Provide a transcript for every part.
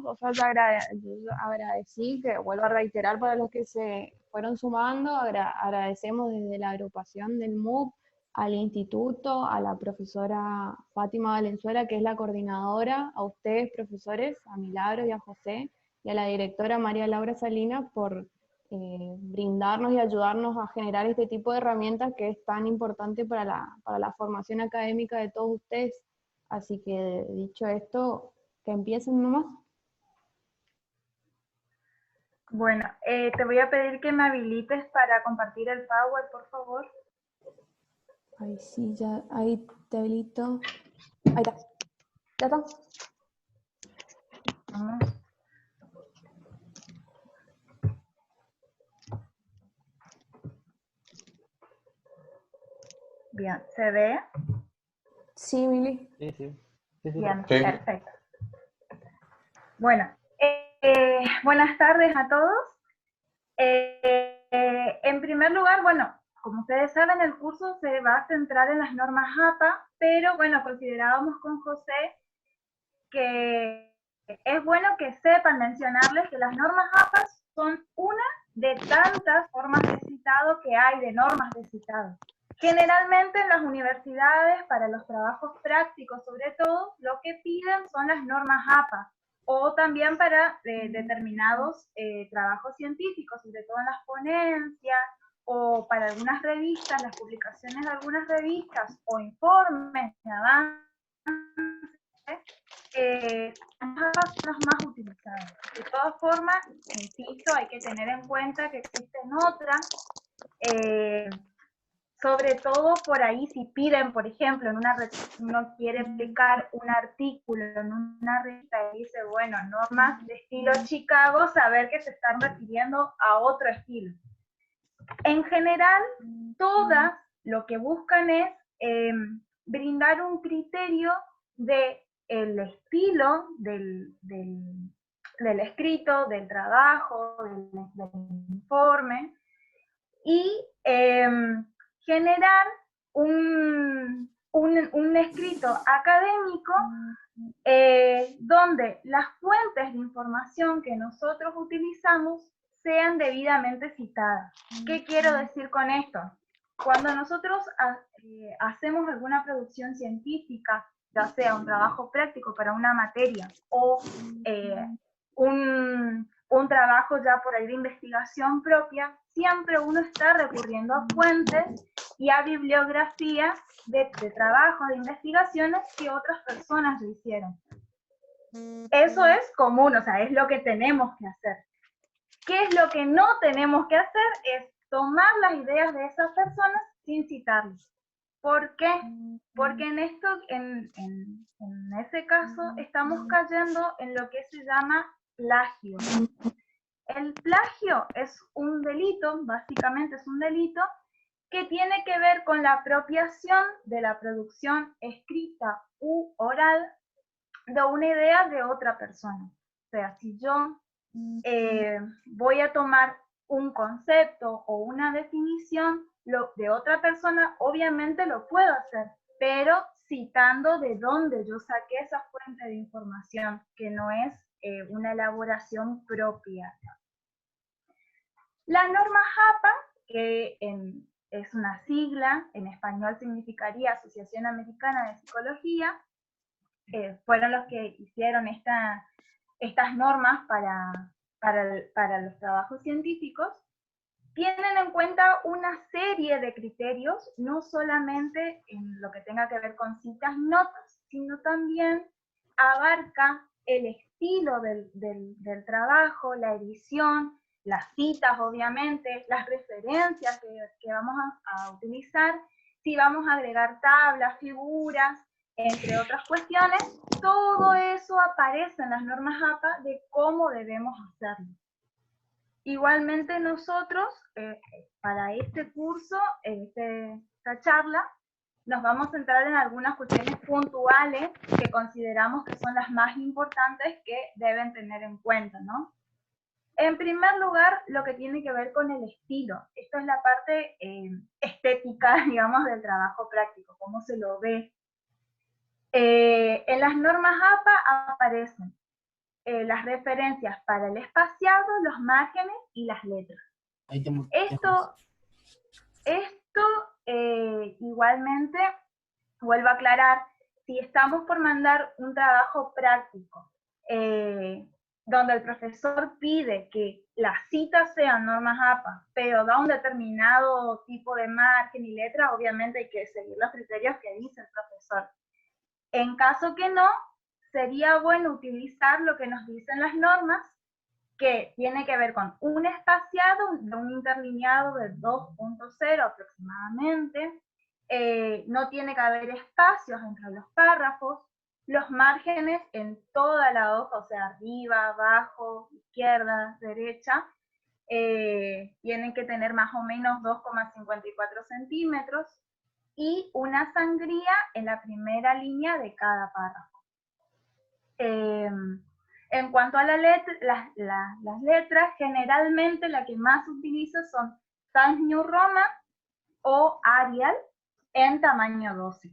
o sea, yo agradecí, que vuelvo a reiterar para los que se fueron sumando, agradecemos desde la agrupación del MUP, al instituto, a la profesora Fátima Valenzuela, que es la coordinadora, a ustedes, profesores, a Milagro y a José, y a la directora María Laura Salinas por brindarnos y ayudarnos a generar este tipo de herramientas que es tan importante para la formación académica de todos ustedes. Así que dicho esto, que empiecen nomás. Bueno, te voy a pedir que me habilites para compartir el Power, por favor. Ahí sí, ya, ahí te habilito. Ahí está. ¿Ya está? Vamos. Bien, ¿se ve? Sí, Mili. Sí, sí. Bien, Sí. perfecto. Bueno, buenas tardes a todos. En primer lugar, bueno, como ustedes saben, el curso se va a centrar en las normas APA, pero bueno, considerábamos con José que es bueno que sepan mencionarles que las normas APA son una de tantas formas de citado que hay de normas de citado. Generalmente en las universidades, para los trabajos prácticos sobre todo, lo que piden son las normas APA, o también para determinados trabajos científicos, sobre todo en las ponencias, o para algunas revistas, las publicaciones de algunas revistas, o informes de avance, son las más utilizadas. De todas formas, insisto, hay que tener en cuenta que existen otras, sobre todo por ahí si piden, por ejemplo, uno quiere aplicar un artículo en una revista y dice, bueno, normas de estilo Chicago, saber que se están refiriendo a otro estilo. En general, todas lo que buscan es brindar un criterio de el estilo del escrito, del trabajo, del informe, y generar un escrito académico donde las fuentes de información que nosotros utilizamos sean debidamente citadas. ¿Qué quiero decir con esto? Cuando nosotros hacemos alguna producción científica, ya sea un trabajo práctico para una materia o un trabajo ya por ahí de investigación propia, siempre uno está recurriendo a fuentes y a bibliografía de trabajos, de investigaciones que otras personas lo hicieron. Eso es común, o sea, es lo que tenemos que hacer. ¿Qué es lo que no tenemos que hacer? Es tomar las ideas de esas personas sin citarlas. ¿Por qué? Porque en ese caso estamos cayendo en lo que se llama plagio. El plagio es un delito, básicamente es un delito, que tiene que ver con la apropiación de la producción escrita u oral de una idea de otra persona. O sea, si yo voy a tomar un concepto o una definición de otra persona, obviamente lo puedo hacer, pero citando de dónde yo saqué esa fuente de información, que no es una elaboración propia. La norma JAPA, que es una sigla, en español significaría Asociación Americana de Psicología, fueron los que hicieron estas normas para los trabajos científicos, tienen en cuenta una serie de criterios, no solamente en lo que tenga que ver con citas y notas, sino también abarca el estilo del trabajo, la edición, las citas obviamente, las referencias que vamos a utilizar, si vamos a agregar tablas, figuras, entre otras cuestiones, todo eso aparece en las normas APA de cómo debemos hacerlo. Igualmente nosotros, para este curso, esta charla, nos vamos a centrar en algunas cuestiones puntuales que consideramos que son las más importantes que deben tener en cuenta, ¿no? En primer lugar, lo que tiene que ver con el estilo. Esto es la parte estética, digamos, del trabajo práctico, cómo se lo ve. En las normas APA aparecen las referencias para el espaciado, los márgenes y las letras. Esto igualmente, vuelvo a aclarar, si estamos por mandar un trabajo práctico, donde el profesor pide que las citas sean normas APA, pero da un determinado tipo de margen y letra, obviamente hay que seguir los criterios que dice el profesor. En caso que no, sería bueno utilizar lo que nos dicen las normas, que tiene que ver con un espaciado de un interlineado de 2.0 aproximadamente, no tiene que haber espacios entre los párrafos, los márgenes en toda la hoja, o sea, arriba, abajo, izquierda, derecha, tienen que tener más o menos 2,54 centímetros y una sangría en la primera línea de cada párrafo. En cuanto a las letras, generalmente la que más se utiliza son Times New Roman o Arial en tamaño 12.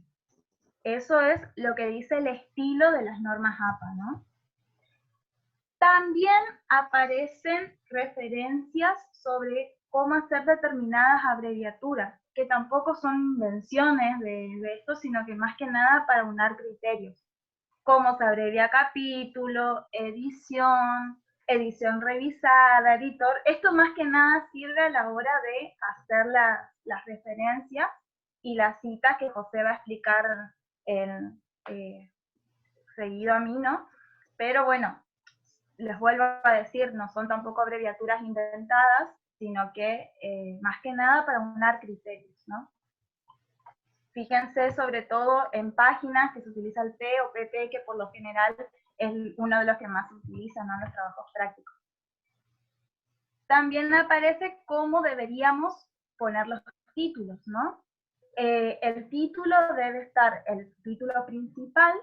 Eso es lo que dice el estilo de las normas APA, ¿no? También aparecen referencias sobre cómo hacer determinadas abreviaturas, que tampoco son invenciones de esto, sino que más que nada para unar criterios. Cómo se abrevia capítulo, edición, edición revisada, editor. Esto más que nada sirve a la hora de hacer las referencias y las citas que José va a explicar seguido a mí, ¿no? Pero bueno, les vuelvo a decir, no son tampoco abreviaturas inventadas, sino que más que nada para unar criterios, ¿no? Fíjense sobre todo en páginas que se utiliza el P o PP, que por lo general es uno de los que más se utilizan, ¿no?, en los trabajos prácticos. También aparece cómo deberíamos poner los títulos, ¿no? El título debe estar, el título principal,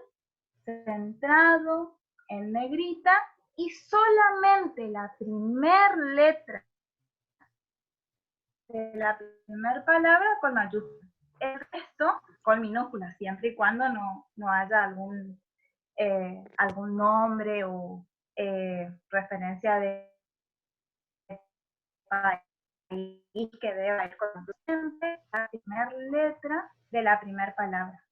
centrado, en negrita, y solamente la primer letra de la primera palabra con mayúsculas. El resto con minúsculas, siempre y cuando no haya algún nombre o referencia de país que deba ir con la primera letra de la primera palabra.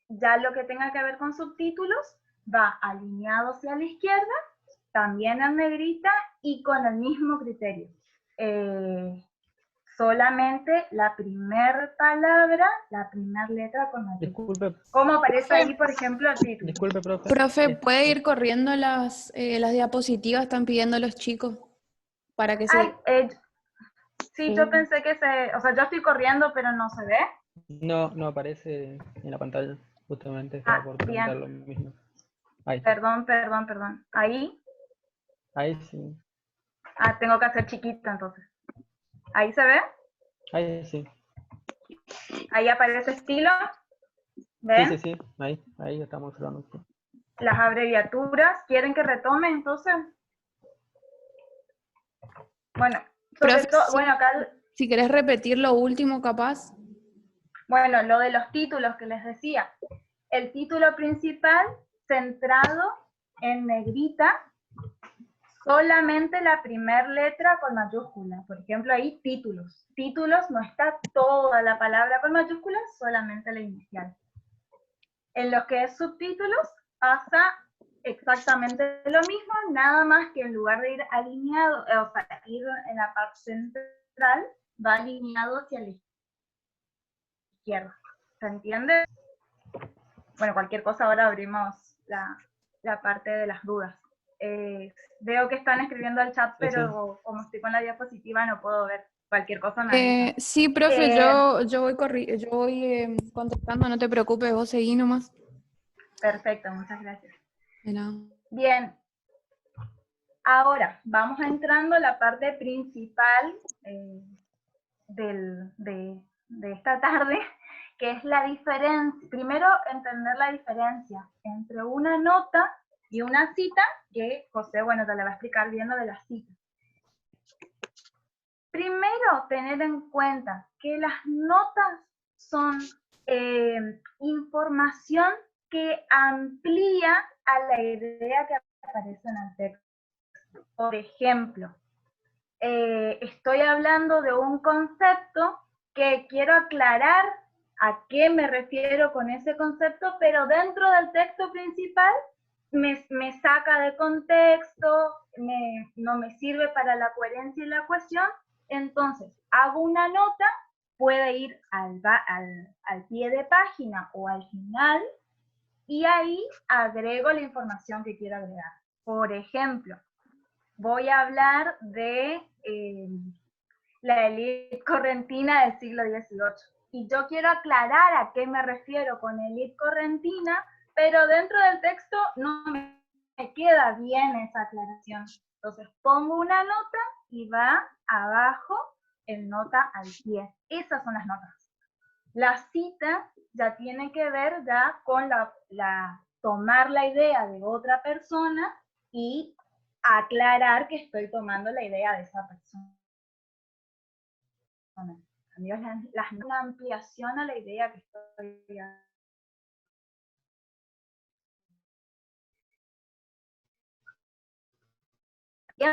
Ya lo que tenga que ver con subtítulos va alineado hacia la izquierda, también en negrita y con el mismo criterio. Solamente la primera palabra, la primera letra con mayúscula. Disculpe. ¿Cómo aparece ahí, por ejemplo, el título? Disculpe, profe. Profe, ¿puede ir corriendo las diapositivas? Están pidiendo los chicos para que Ay, se... sí, yo pensé que o sea, yo estoy corriendo, pero no se ve. No aparece en la pantalla. Justamente estaba por preguntar lo mismo. Ahí está. Perdón. Ahí. Ahí sí. Ah, tengo que hacer chiquita entonces. ¿Ahí se ve? Ahí sí. Ahí aparece estilo. ¿Ven? Sí. Ahí estamos observando. Las abreviaturas. ¿Quieren que retome entonces? Bueno, sobre Profe, todo, bueno, acá... Si querés repetir lo último, capaz. Bueno, lo de los títulos que les decía. El título principal centrado en negrita, solamente la primera letra con mayúscula. Por ejemplo, ahí títulos. Títulos no está toda la palabra con mayúsculas, solamente la inicial. En lo que es subtítulos pasa exactamente lo mismo, nada más que en lugar de ir alineado, o sea, ir en la parte central, va alineado hacia la izquierda. ¿Se entiende? Bueno, cualquier cosa ahora abrimos la parte de las dudas. Veo que están escribiendo al chat, pero como estoy con la diapositiva no puedo ver. Cualquier cosa me avisa. Sí, profe, yo voy contestando, no te preocupes, vos seguí nomás. Perfecto, muchas gracias. No. Bien, ahora vamos entrando a la parte principal de esta tarde, que es la diferencia. Primero, entender la diferencia entre una nota y una cita, que José, bueno, te la va a explicar bien lo de las citas. Primero, tener en cuenta que las notas son información que amplía a la idea que aparece en el texto. Por ejemplo, estoy hablando de un concepto que quiero aclarar a qué me refiero con ese concepto, pero dentro del texto principal me saca de contexto, no me sirve para la coherencia y la cohesión, entonces hago una nota, puede ir al pie de página o al final, y ahí agrego la información que quiero agregar. Por ejemplo, voy a hablar de la élite correntina del siglo XVIII. Y yo quiero aclarar a qué me refiero con élite correntina, pero dentro del texto no me queda bien esa aclaración. Entonces pongo una nota y va abajo en nota al pie. Esas son las notas. La cita ya tiene que ver ya con tomar la idea de otra persona y aclarar que estoy tomando la idea de esa persona. Una ampliación a la idea que estoy dando. Y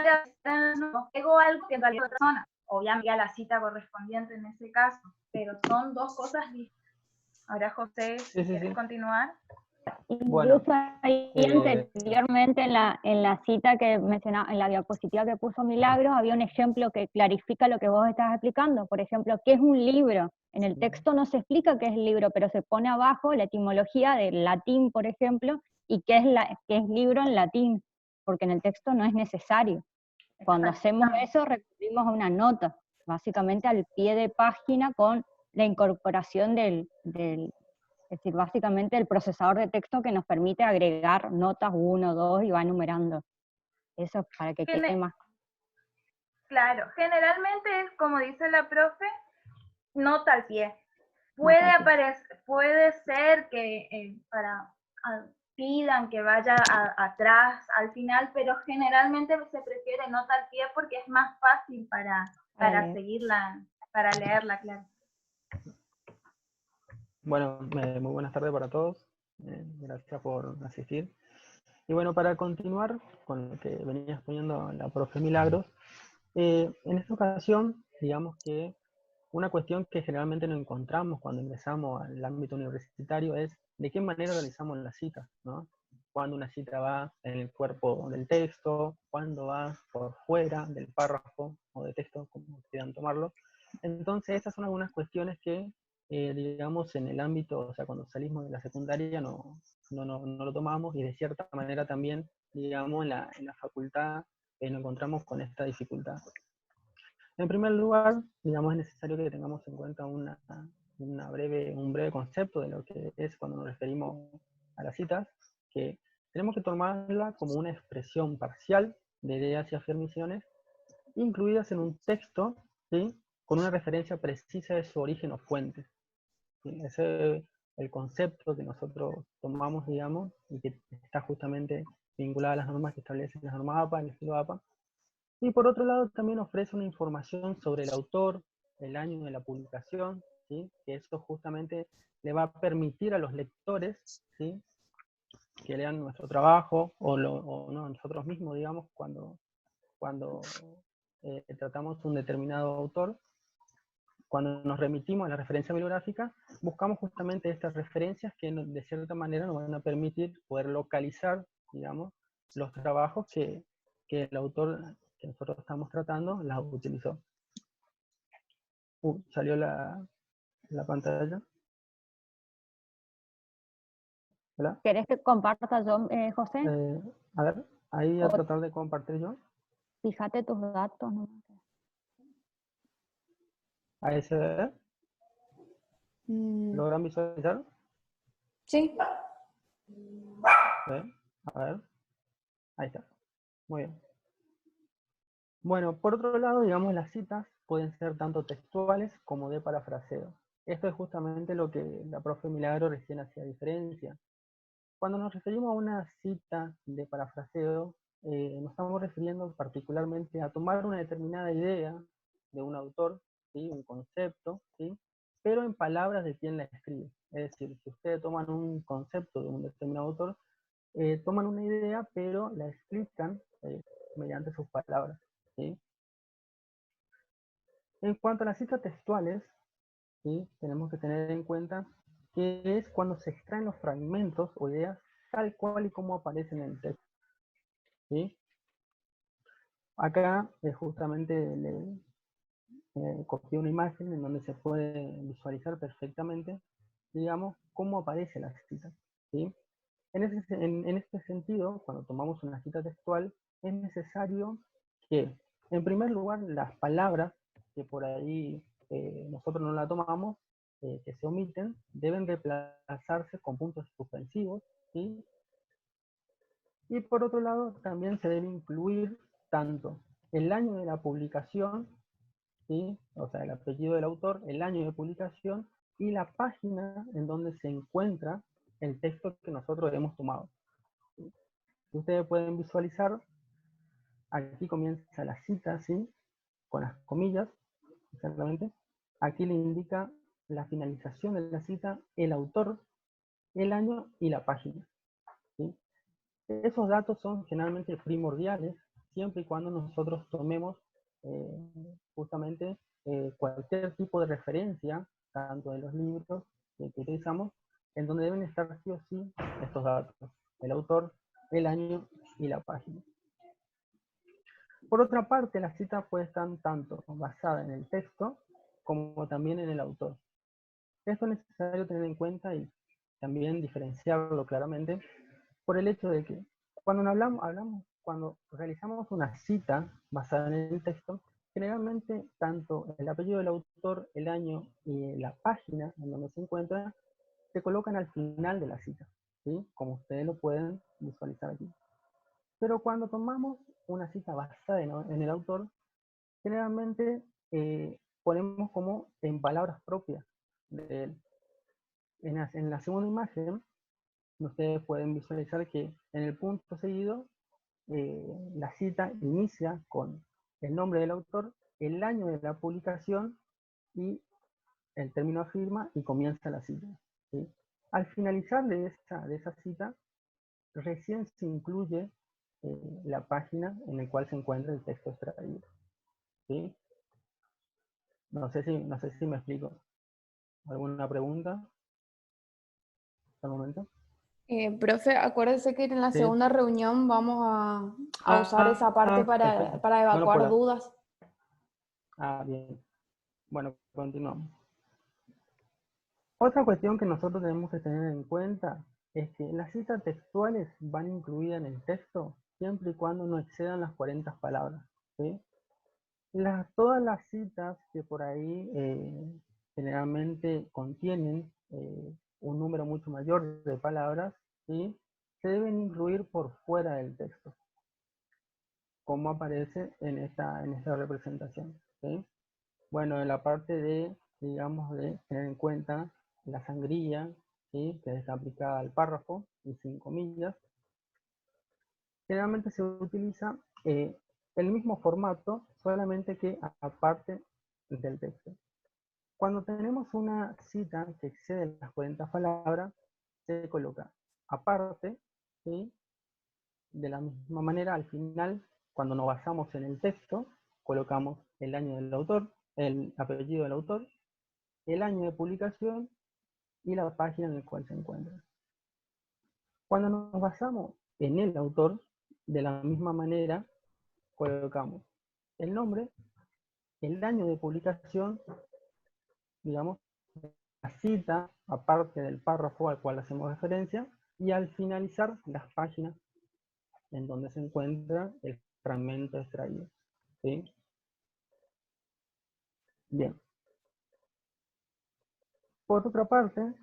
no pego algo que en realidad es otra persona, obviamente a la cita correspondiente en ese caso, pero son dos cosas distintas. Ahora, José, si quieres continuar. Incluso ahí anteriormente en la cita que mencionaba, en la diapositiva que puso Milagros, había un ejemplo que clarifica lo que vos estás explicando. Por ejemplo, ¿qué es un libro? En el texto no se explica qué es el libro, pero se pone abajo la etimología del latín, por ejemplo, y qué es libro en latín, porque en el texto no es necesario. Cuando hacemos eso, recurrimos a una nota, básicamente al pie de página con la incorporación es decir, básicamente el procesador de texto que nos permite agregar notas 1, 2 y va enumerando. Eso es para que quede más. Claro, generalmente es como dice la profe, nota al pie. Puede ser que pidan que vaya atrás al final, pero generalmente se prefiere nota al pie porque es más fácil para seguirla, para leerla, claro. Bueno, muy buenas tardes para todos. Gracias por asistir. Y bueno, para continuar con lo que venía exponiendo la profe Milagros, en esta ocasión, digamos que una cuestión que generalmente nos encontramos cuando ingresamos al ámbito universitario es de qué manera realizamos las citas, ¿no? Cuando una cita va en el cuerpo del texto, cuando va por fuera del párrafo o de texto, como quieran tomarlo. Entonces, estas son algunas cuestiones que, digamos, en el ámbito, o sea, cuando salimos de la secundaria no lo tomamos, y de cierta manera también, digamos, en la facultad nos encontramos con esta dificultad. En primer lugar, digamos, es necesario que tengamos en cuenta un breve concepto de lo que es cuando nos referimos a las citas, que tenemos que tomarla como una expresión parcial de ideas y afirmaciones incluidas en un texto, ¿sí?, con una referencia precisa de su origen o fuente. Ese es el concepto que nosotros tomamos, digamos, y que está justamente vinculado a las normas que establecen las normas APA, el estilo APA. Y por otro lado también ofrece una información sobre el autor, el año de la publicación, ¿sí?, que eso justamente le va a permitir a los lectores, ¿sí?, que lean nuestro trabajo, o no, nosotros mismos, digamos, cuando tratamos un determinado autor, cuando nos remitimos a la referencia bibliográfica, buscamos justamente estas referencias que de cierta manera nos van a permitir poder localizar, digamos, los trabajos que el autor que nosotros estamos tratando las utilizó. Salió la pantalla. ¿Hola? ¿Querés que comparta yo, José? A ver, ahí a tratar de compartir yo. Fíjate tus datos, ¿no? Ahí se ve. ¿Logran visualizar? Sí. A ver. Ahí está. Muy bien. Bueno, por otro lado, digamos, las citas pueden ser tanto textuales como de parafraseo. Esto es justamente lo que la profe Milagro recién hacía diferencia. Cuando nos referimos a una cita de parafraseo, nos estamos refiriendo particularmente a tomar una determinada idea de un autor, ¿sí?, un concepto, ¿sí?, pero en palabras de quien la escribe. Es decir, si ustedes toman un concepto de un determinado autor, toman una idea, pero la explican mediante sus palabras, ¿sí? En cuanto a las citas textuales, ¿sí? Tenemos que tener en cuenta que es cuando se extraen los fragmentos o ideas tal cual y como aparecen en el texto, ¿sí? Acá justamente copié una imagen en donde se puede visualizar perfectamente, digamos, cómo aparece la cita, ¿sí? En este sentido, cuando tomamos una cita textual, es necesario que, en primer lugar, las palabras que por ahí nosotros no la tomamos, que se omiten, deben reemplazarse con puntos suspensivos, ¿sí? Y por otro lado, también se debe incluir tanto el año de la publicación, ¿sí? O sea, el apellido del autor, el año de publicación y la página en donde se encuentra el texto que nosotros hemos tomado. Ustedes pueden visualizar, aquí comienza la cita, ¿sí? Con las comillas, exactamente. Aquí le indica la finalización de la cita, el autor, el año y la página, ¿sí? Esos datos son generalmente primordiales, siempre y cuando nosotros tomemos justamente cualquier tipo de referencia, tanto de los libros que utilizamos, en donde deben estar sí o sí estos datos, el autor, el año y la página. Por otra parte, la cita puede estar tanto basada en el texto como también en el autor. Esto es necesario tener en cuenta y también diferenciarlo claramente por el hecho de que cuando realizamos una cita basada en el texto, generalmente tanto el apellido del autor, el año y la página en donde se encuentra se colocan al final de la cita, ¿sí? Como ustedes lo pueden visualizar aquí. Pero cuando tomamos una cita basada en el autor, generalmente ponemos como en palabras propias de él. En la segunda imagen, ustedes pueden visualizar que en el punto seguido, la cita inicia con el nombre del autor, el año de la publicación y el término firma y comienza la cita, ¿sí? Al finalizar de esa cita, recién se incluye la página en la cual se encuentra el texto extraído, ¿sí? No sé si me explico. ¿Alguna pregunta hasta el momento? Profe, acuérdese que en la Sí. segunda reunión vamos a usar esa parte Perfecto. para Bueno, evacuar dudas. bien. Bueno, continuamos. Otra cuestión que nosotros tenemos que tener en cuenta es que las citas textuales van incluidas en el texto siempre y cuando no excedan las 40 palabras, ¿sí? Todas las citas que por ahí generalmente contienen un número mucho mayor de palabras, ¿sí? Se deben incluir por fuera del texto, como aparece en esta representación, ¿sí? Bueno, en la parte de, digamos, de tener en cuenta la sangría, ¿sí? Que está aplicada al párrafo y sin comillas, generalmente se utiliza el mismo formato, solamente que aparte del texto. Cuando tenemos una cita que excede las 40 palabras, se coloca aparte, ¿sí? De la misma manera, al final, cuando nos basamos en el texto, colocamos el año del autor, el apellido del autor, el año de publicación y la página en la cual se encuentra. Cuando nos basamos en el autor, de la misma manera, colocamos el nombre, el año de publicación, digamos, la cita, aparte del párrafo al cual hacemos referencia, y al finalizar las páginas en donde se encuentra el fragmento extraído, ¿sí? Bien. Por otra parte,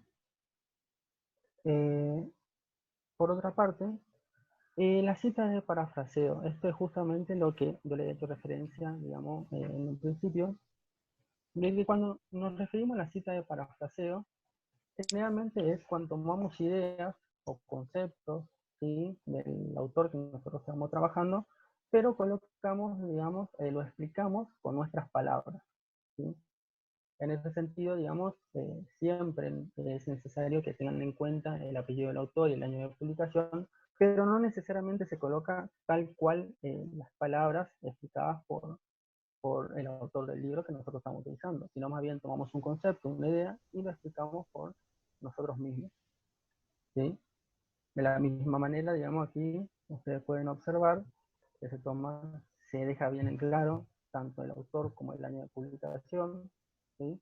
eh, la cita de parafraseo, esto es justamente lo que yo le he hecho referencia, digamos, en un principio, de que cuando nos referimos a la cita de parafraseo, generalmente es cuando tomamos ideas o conceptos, ¿sí? Del autor que nosotros estamos trabajando, pero colocamos, digamos, lo explicamos con nuestras palabras, ¿sí? En ese sentido, digamos, siempre es necesario que tengan en cuenta el apellido del autor y el año de publicación, pero no necesariamente se coloca tal cual las palabras explicadas por el autor del libro que nosotros estamos utilizando, sino más bien tomamos un concepto, una idea, y lo explicamos por nosotros mismos, ¿sí? De la misma manera, digamos, aquí ustedes pueden observar que se deja bien en claro tanto el autor como el año de publicación, ¿sí?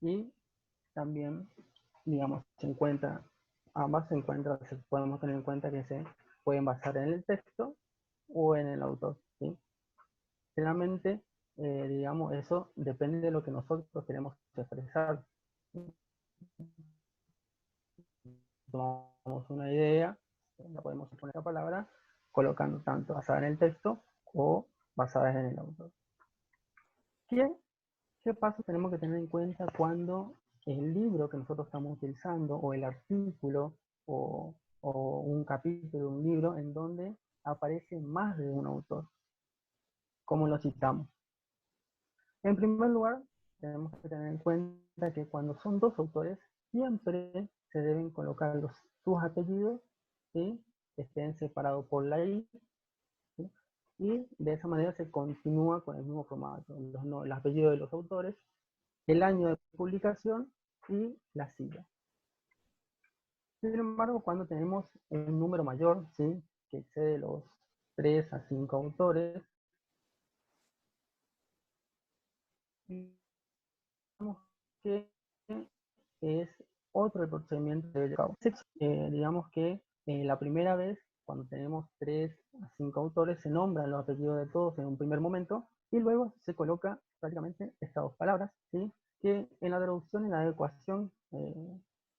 Y también, digamos, podemos tener en cuenta que se pueden basar en el texto o en el autor, ¿sí? Generalmente, digamos, eso depende de lo que nosotros queremos expresar. Tomamos una idea, la podemos poner la palabra, colocando tanto basada en el texto o basada en el autor. ¿Qué pasos tenemos que tener en cuenta cuando el libro que nosotros estamos utilizando, o el artículo, o un capítulo de un libro en donde aparece más de un autor? ¿Cómo lo citamos? En primer lugar, tenemos que tener en cuenta que cuando son dos autores, siempre se deben colocar sus apellidos, ¿sí? Que estén separados por la I, ¿sí? Y de esa manera se continúa con el mismo formato, el apellido de los autores, el año de publicación y la sigla. Sin embargo, cuando tenemos un número mayor, ¿sí? Que excede los 3 a 5 autores, digamos que es otro el procedimiento que debe llevar a cabo. Digamos que la primera vez, cuando tenemos 3 a 5 autores, se nombran los apellidos de todos en un primer momento, y luego se coloca prácticamente estas dos palabras, ¿sí? Que en la traducción y la adecuación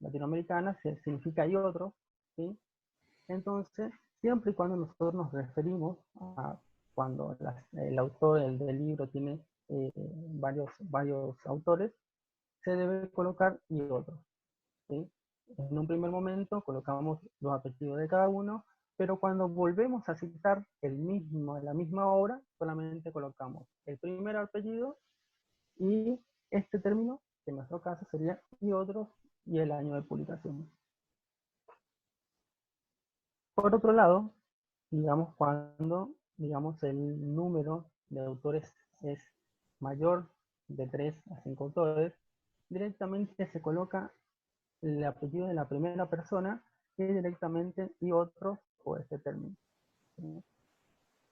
latinoamericana significa y otro, ¿sí? Entonces, siempre y cuando nosotros nos referimos a cuando el autor del libro tiene varios autores, se debe colocar y otro, ¿sí? En un primer momento colocamos los apellidos de cada uno, pero cuando volvemos a citar la misma obra, solamente colocamos el primer apellido y este término, que en nuestro caso sería y otros, y el año de publicación. Por otro lado, digamos, cuando el número de autores es mayor de 3 a 5 autores, directamente se coloca el apellido de la primera persona y directamente y otros o este término. ¿Sí?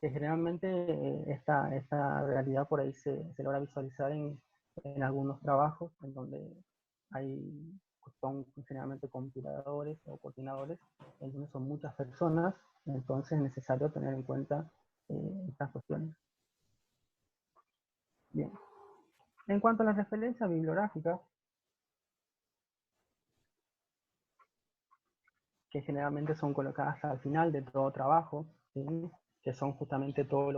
Que generalmente esta realidad por ahí se logra visualizar en algunos trabajos en donde son generalmente compiladores o coordinadores, en donde son muchas personas, entonces es necesario tener en cuenta estas cuestiones. Bien. En cuanto a las referencias bibliográficas, que generalmente son colocadas al final de todo trabajo, ¿sí? Que son justamente todos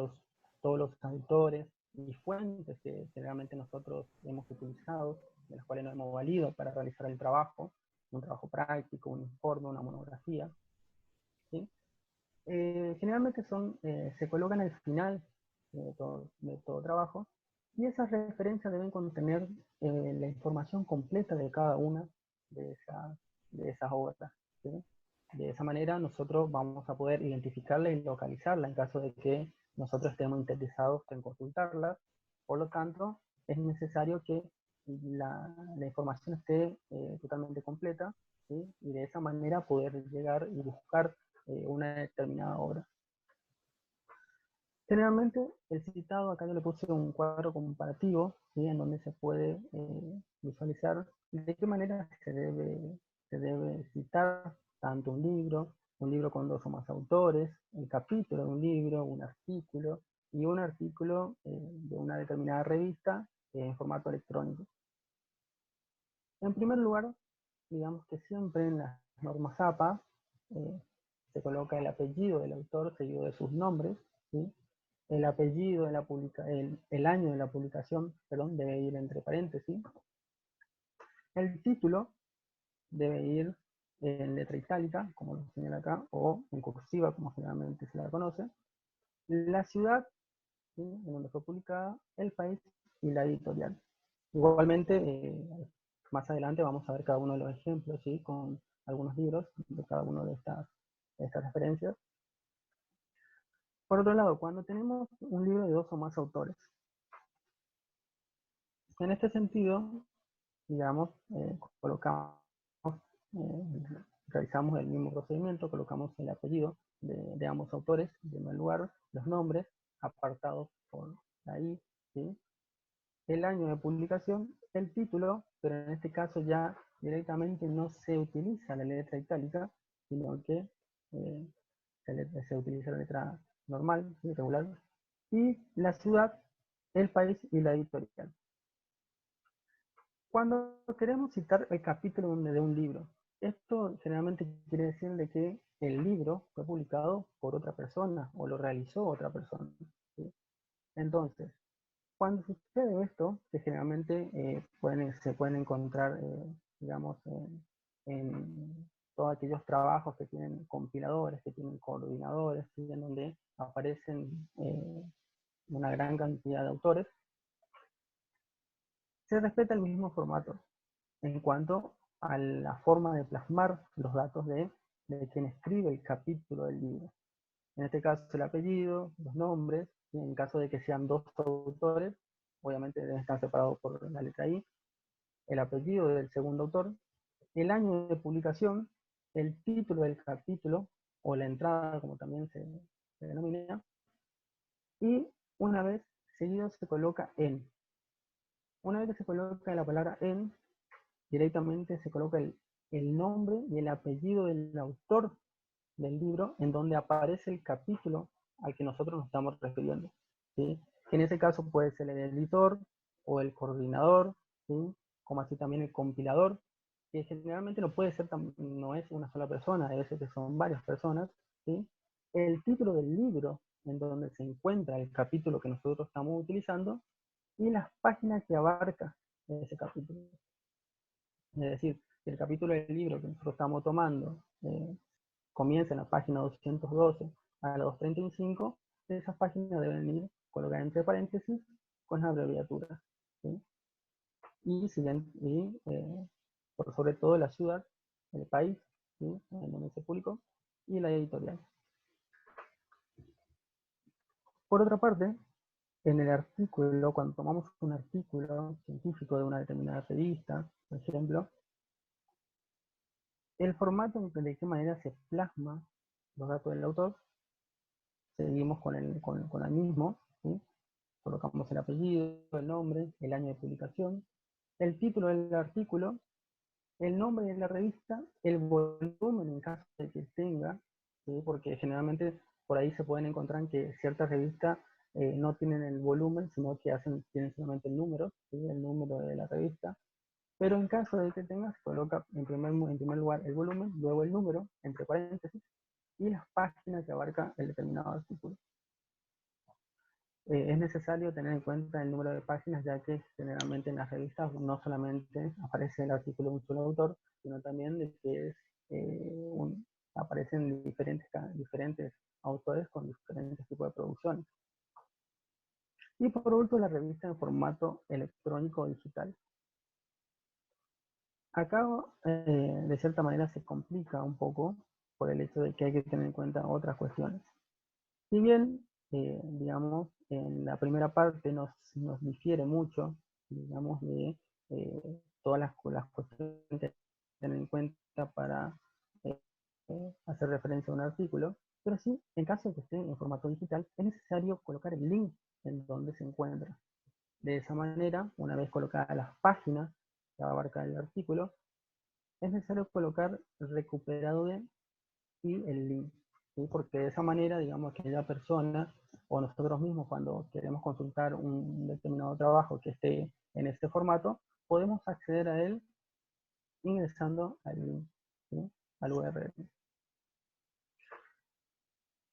los autores y fuentes que generalmente nosotros hemos utilizado, de las cuales nos hemos valido para realizar el trabajo, un trabajo práctico, un informe, una monografía, ¿sí? Generalmente se colocan al final de todo trabajo, y esas referencias deben contener la información completa de cada una de esas obras, ¿sí? De esa manera nosotros vamos a poder identificarla y localizarla en caso de que nosotros estemos interesados en consultarla. Por lo tanto, es necesario que la información esté totalmente completa, ¿sí? Y de esa manera poder llegar y buscar una determinada obra. Generalmente el citado, acá yo le puse un cuadro comparativo, ¿sí? En donde se puede visualizar de qué manera se debe citar tanto un libro con dos o más autores, el capítulo de un libro, un artículo y un artículo de una determinada revista en formato electrónico. En primer lugar, digamos que siempre en las normas APA se coloca el apellido del autor seguido de sus nombres, ¿sí? El apellido de el año de la publicación, perdón, debe ir entre paréntesis. El título debe ir en letra itálica, como lo señala acá, o en cursiva, como generalmente se la conoce. La ciudad, ¿sí? En donde fue publicada, el país y la editorial. Igualmente, más adelante vamos a ver cada uno de los ejemplos, ¿sí? Con algunos libros de cada uno de estas referencias. Por otro lado, cuando tenemos un libro de 2 o más autores, en este sentido, digamos, colocamos, realizamos el mismo procedimiento, colocamos el apellido de ambos autores, en primer lugar, los nombres, apartados por ahí, ¿sí? El año de publicación, el título, pero en este caso ya directamente no se utiliza la letra itálica, sino que se utiliza la letra normal, ¿sí? Regular, y la ciudad, el país y la editorial. Cuando queremos citar el capítulo de un libro, esto generalmente quiere decir de que el libro fue publicado por otra persona o lo realizó otra persona, ¿sí? Entonces, cuando sucede esto, que generalmente se pueden encontrar, digamos, en todos aquellos trabajos que tienen compiladores, que tienen coordinadores, ¿sí? En donde aparecen una gran cantidad de autores, se respeta el mismo formato en cuanto a la forma de plasmar los datos de quien escribe el capítulo del libro. En este caso el apellido, los nombres, y en caso de que sean 2 autores, obviamente deben estar separados por la letra I, el apellido del segundo autor, el año de publicación, el título del capítulo, o la entrada como también se denomina, y una vez seguido se coloca en. Una vez que se coloca la palabra en, directamente se coloca el nombre y el apellido del autor del libro en donde aparece el capítulo al que nosotros nos estamos refiriendo, ¿sí? Que en ese caso puede ser el editor o el coordinador, ¿sí? Como así también el compilador, que generalmente no puede ser, no es una sola persona, a veces que son varias personas, ¿sí? El título del libro en donde se encuentra el capítulo que nosotros estamos utilizando y las páginas que abarca ese capítulo. Es decir, si el capítulo del libro que nosotros estamos tomando comienza en la página 212 a la 235, esas páginas deben ir colocadas entre paréntesis con la abreviatura, ¿sí? Y por sobre todo la ciudad, el país, ¿sí? En donde se publicó, y la editorial. Por otra parte, en el artículo, cuando tomamos un artículo científico de una determinada revista, por ejemplo, el formato de qué manera se plasma los datos del autor, seguimos con el mismo, ¿sí? Colocamos el apellido, el nombre, el año de publicación, el título del artículo, el nombre de la revista, el volumen en caso de que tenga, ¿sí? Porque generalmente por ahí se pueden encontrar que ciertas revistas no tienen el volumen, sino que tienen solamente el número, ¿sí? El número de la revista. Pero en caso de que tengas, coloca en primer lugar el volumen, luego el número, entre paréntesis, y las páginas que abarca el determinado artículo. Es necesario tener en cuenta el número de páginas, ya que generalmente en las revistas no solamente aparece el artículo de un solo autor, sino también de que aparecen diferentes autores con diferentes tipos de producciones. Y por último, la revista en formato electrónico o digital. Acá, de cierta manera, se complica un poco por el hecho de que hay que tener en cuenta otras cuestiones. Si bien, digamos, en la primera parte nos difiere mucho, digamos, de todas las cuestiones que tener en cuenta para hacer referencia a un artículo, pero sí, en caso de que esté en formato digital, es necesario colocar el link en donde se encuentra. De esa manera, una vez colocadas las páginas que abarca el artículo, es necesario colocar recuperado de y el link, ¿sí? Porque de esa manera, digamos, que aquella persona o nosotros mismos cuando queremos consultar un determinado trabajo que esté en este formato, podemos acceder a él ingresando al link, ¿sí? Al URL.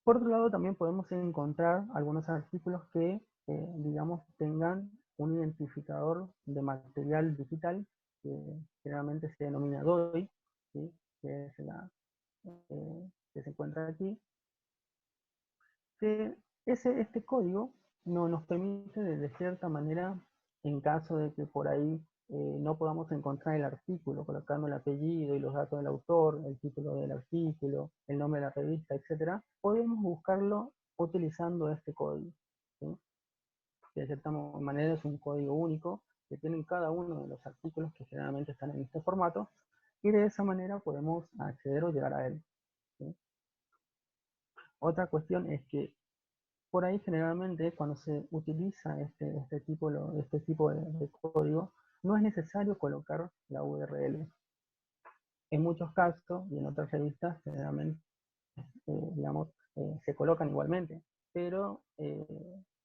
Por otro lado, también podemos encontrar algunos artículos que, digamos, tengan un identificador de material digital, que generalmente se denomina DOI, ¿sí? Que es que se encuentra aquí, que este código nos permite de cierta manera En caso de que por ahí no podamos encontrar el artículo, colocando el apellido y los datos del autor, el título del artículo, el nombre de la revista, etc., podemos buscarlo utilizando este código, ¿sí? Que de cierta manera es un código único que tienen cada uno de los artículos que generalmente están en este formato, y de esa manera podemos acceder o llegar a él, ¿sí? Otra cuestión es que por ahí generalmente cuando se utiliza este tipo de código, no es necesario colocar la URL. En muchos casos y en otras revistas generalmente, digamos, se colocan igualmente, pero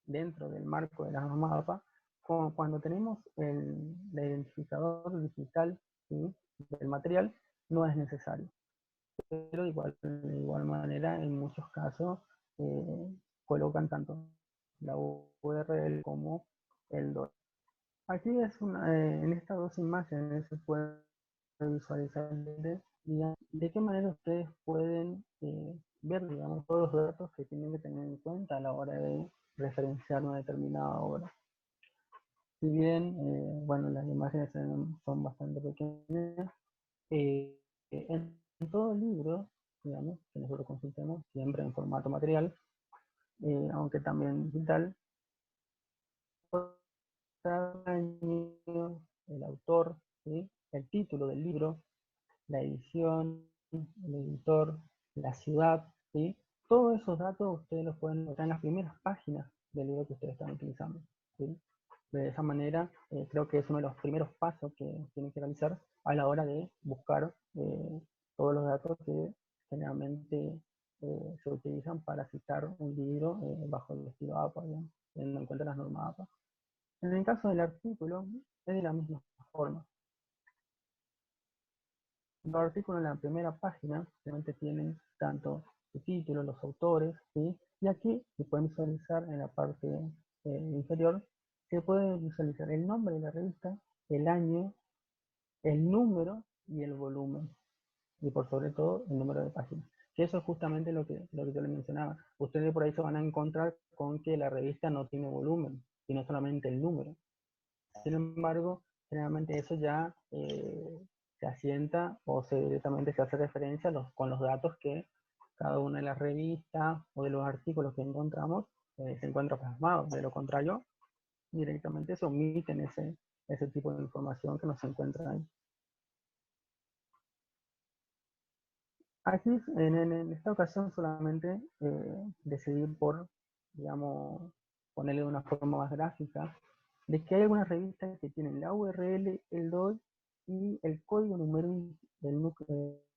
dentro del marco de la norma APA, cuando tenemos el identificador digital, ¿sí?, del material, no es necesario. Pero de igual manera, en muchos casos, colocan tanto la URL como el DOI. Aquí en estas dos imágenes se puede visualizar de qué manera ustedes pueden ver, digamos, todos los datos que tienen que tener en cuenta a la hora de referenciar una determinada obra. Si bien, bueno, las imágenes son bastante pequeñas, en todo libro, digamos, que nosotros consultemos, siempre en formato material, aunque también digital, el autor, ¿sí?, el título del libro, la edición, el editor, la ciudad, ¿sí? Todos esos datos ustedes los pueden encontrar en las primeras páginas del libro que ustedes están utilizando, ¿sí? De esa manera, creo que es uno de los primeros pasos que tienen que realizar a la hora de buscar todos los datos que generalmente se utilizan para citar un libro bajo el estilo APA, ¿no?, teniendo en cuenta las normas APA. En el caso del artículo, es de la misma forma. Los artículos en la primera página realmente tienen tanto su título, los autores, ¿sí? Y aquí se pueden visualizar en la parte inferior, se puede visualizar el nombre de la revista, el año, el número y el volumen. Y por sobre todo, el número de páginas. Que eso es justamente lo que yo les mencionaba. Ustedes por ahí se van a encontrar con que la revista no tiene volumen, sino solamente el número. Sin embargo, generalmente eso ya se asienta o directamente se hace referencia con los datos que cada una de las revistas o de los artículos que encontramos se encuentra plasmado. De lo contrario, directamente se omiten ese tipo de información que no se encuentra ahí. Aquí, en esta ocasión, solamente decidí digamos, ponerle de una forma más gráfica, de que hay algunas revistas que tienen la URL, el DOI y el código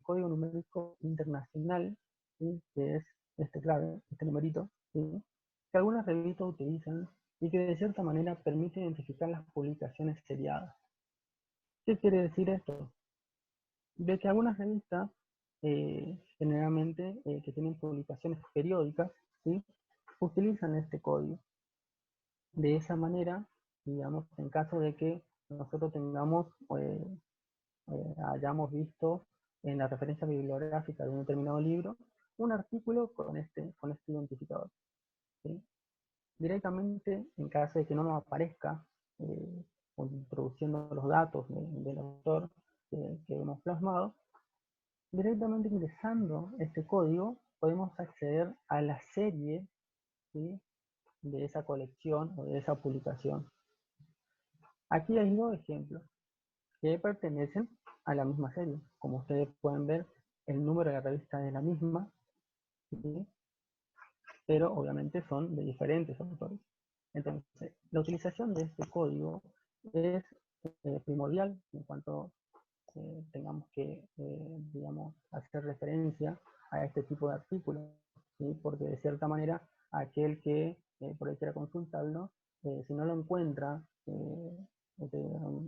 código numérico internacional, ¿sí?, que es este clave, este numerito, ¿sí?, que algunas revistas utilizan y que de cierta manera permite identificar las publicaciones seriadas. ¿Qué quiere decir esto? De que algunas revistas, generalmente, que tienen publicaciones periódicas, ¿sí?, utilizan este código. De esa manera, digamos, en caso de que nosotros hayamos visto en la referencia bibliográfica de un determinado libro, un artículo con este identificador, ¿sí? Directamente, en caso de que no nos aparezca, introduciendo los datos del autor que hemos plasmado, directamente ingresando este código podemos acceder a la serie, ¿sí?, de esa colección o de esa publicación. Aquí hay dos ejemplos que pertenecen a la misma serie. Como ustedes pueden ver, el número de la revista es la misma, ¿sí?, pero obviamente son de diferentes autores. Entonces, la utilización de este código es primordial en cuanto tengamos que, digamos, hacer referencia a este tipo de artículos, ¿sí?, porque de cierta manera aquel que por ahí quiera consultarlo, si no lo encuentra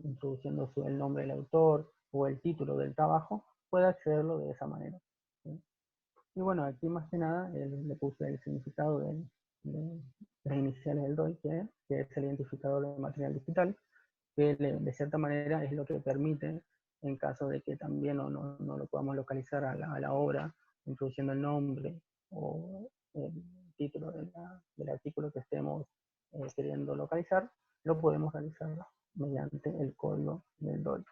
introduciendo el nombre del autor o el título del trabajo, puede accederlo de esa manera, ¿sí? Y bueno, aquí más que nada le puse el significado de las iniciales del DOI, que es el identificador de material digital, que de cierta manera es lo que permite, en caso de que también no lo podamos localizar a la obra, introduciendo el nombre o el título del artículo que estemos queriendo localizar, lo podemos realizar mediante el código del DOI.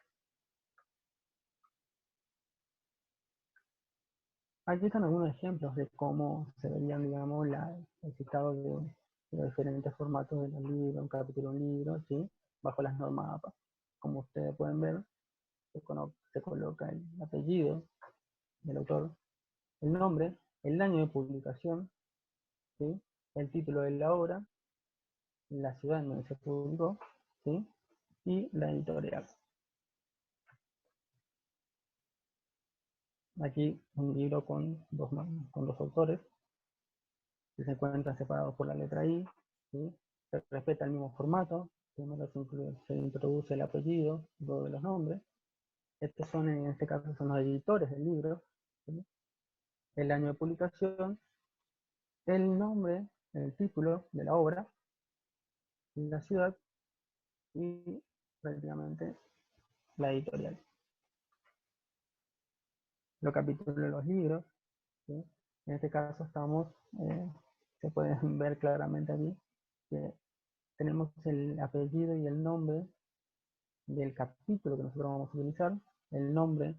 Aquí están algunos ejemplos de cómo se verían, digamos, el citado de los diferentes formatos de los libros, un capítulo de un libro, ¿sí? Bajo las normas APA. Como ustedes pueden ver, se coloca el apellido del autor, el nombre, el año de publicación, ¿sí? El título de la obra, la ciudad en donde se publicó, ¿sí? Y la editorial. Aquí un libro con dos autores que se encuentran separados por la letra I, ¿sí? Se respeta el mismo formato, primero se introduce el apellido, luego de los nombres. Estos son, en este caso, son los editores del libro, ¿sí? El año de publicación, el nombre, el título de la obra, la ciudad y prácticamente la editorial. Los capítulos de los libros, ¿sí? En este caso se pueden ver claramente aquí que tenemos el apellido y el nombre del capítulo que nosotros vamos a utilizar, el nombre,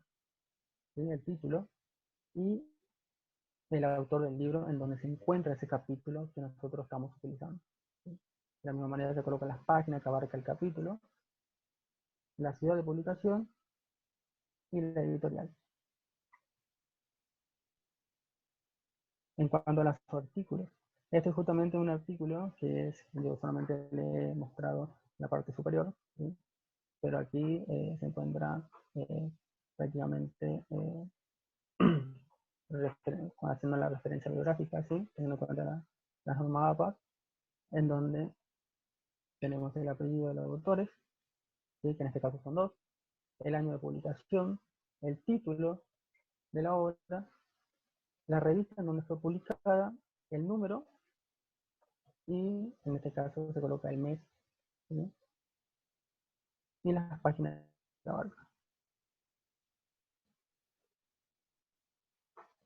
¿sí? El título y el autor del libro en donde se encuentra ese capítulo que nosotros estamos utilizando, ¿sí? De la misma manera se colocan las páginas que abarca el capítulo, la ciudad de publicación y la editorial. En cuanto a los artículos, este es justamente un artículo que yo solamente le he mostrado la parte superior, ¿sí? Pero aquí se encuentra prácticamente haciendo la referencia biográfica, ¿sí? Teniendo en cuenta las normas APA, en donde tenemos el apellido de los autores, ¿sí? Que en este caso son dos, el año de publicación, el título de la obra, la revista en donde fue publicada, el número, y en este caso se coloca el mes, ¿sí? Y las páginas de la barca.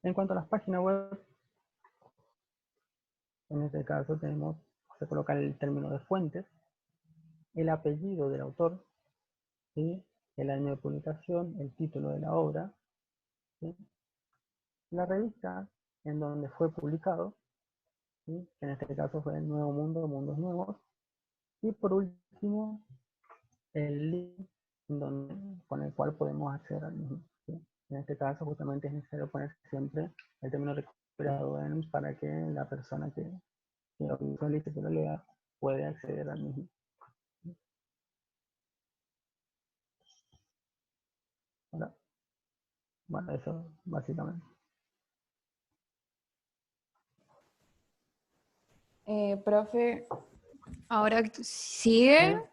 En cuanto a las páginas web, en este caso se coloca el término de fuentes, el apellido del autor, ¿sí? El año de publicación, el título de la obra, ¿sí? La revista en donde fue publicado, ¿sí? En este caso fue el Nuevo Mundo, Mundos Nuevos, y por último el link con el cual podemos acceder al mismo, ¿sí? En este caso justamente es necesario poner siempre el término recuperado para que la persona que lo visualice, que lo lea, puede acceder al mismo. Ahora, bueno, eso básicamente. Profe, ¿ahora sigue?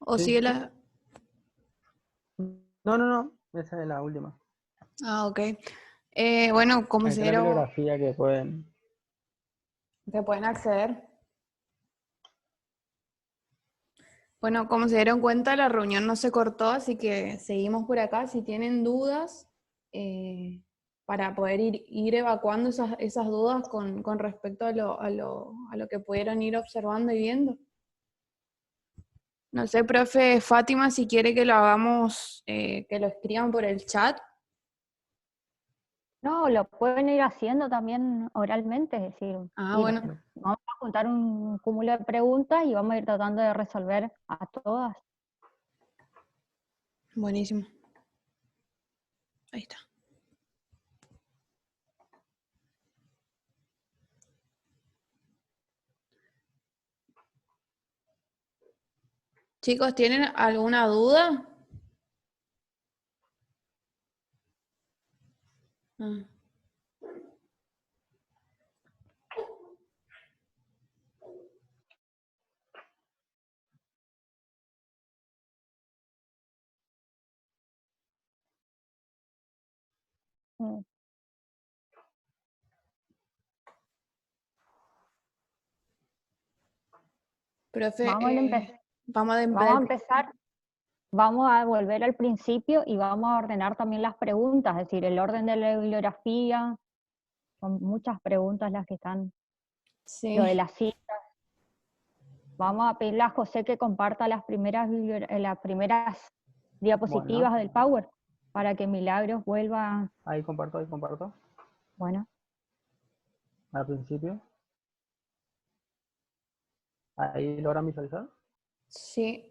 ¿O Sí. sigue la...? No, esa es la última. Ah, ok. Bueno, Esta es la bibliografía que pueden acceder. Bueno, como se dieron cuenta, la reunión no se cortó, así que seguimos por acá. Si tienen dudas, para poder ir evacuando esas dudas con respecto a lo que pudieron ir observando y viendo. No sé, profe Fátima, si quiere que lo hagamos, que lo escriban por el chat. No, lo pueden ir haciendo también oralmente, es decir, Bueno. Vamos a juntar un cúmulo de preguntas y vamos a ir tratando de resolver a todas. Buenísimo. Ahí está. Chicos, ¿tienen alguna duda? Profe, vamos a empezar. Vamos a volver al principio y vamos a ordenar también las preguntas, es decir, el orden de la bibliografía. Son muchas preguntas las que están Sí. Lo de las citas. Vamos a pedirle a José que comparta las primeras diapositivas Bueno, del Power para que Milagros vuelva. ahí comparto. Bueno, Al principio. Ahí logran visualizar. Sí.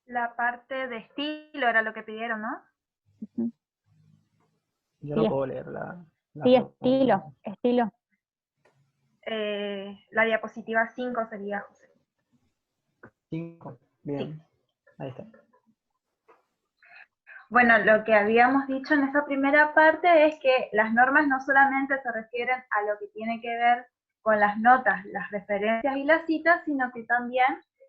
La parte de estilo era lo que pidieron, ¿no? Yo Sí, no puedo leer la sí, pregunta. estilo. La diapositiva 5 sería, José. 5. Bien. Ahí está. Bueno, lo que habíamos dicho en esa primera parte es que las normas no solamente se refieren a lo que tiene que ver con las notas, las referencias y las citas, sino que también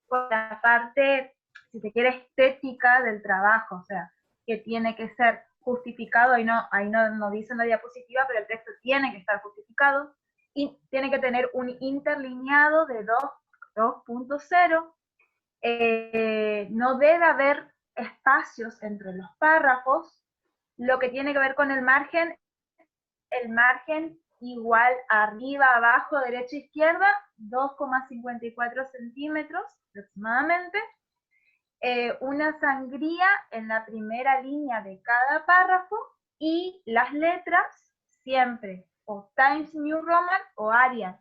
con la parte, si se quiere, estética del trabajo, o sea, que tiene que ser justificado, ahí no dice en la diapositiva, pero el texto tiene que estar justificado, y tiene que tener un interlineado de 2.0, no debe haber espacios entre los párrafos. Lo que tiene que ver con el margen igual arriba, abajo, derecha, izquierda, 2,54 centímetros aproximadamente. Una sangría en la primera línea de cada párrafo, y las letras siempre o Times New Roman o Arial.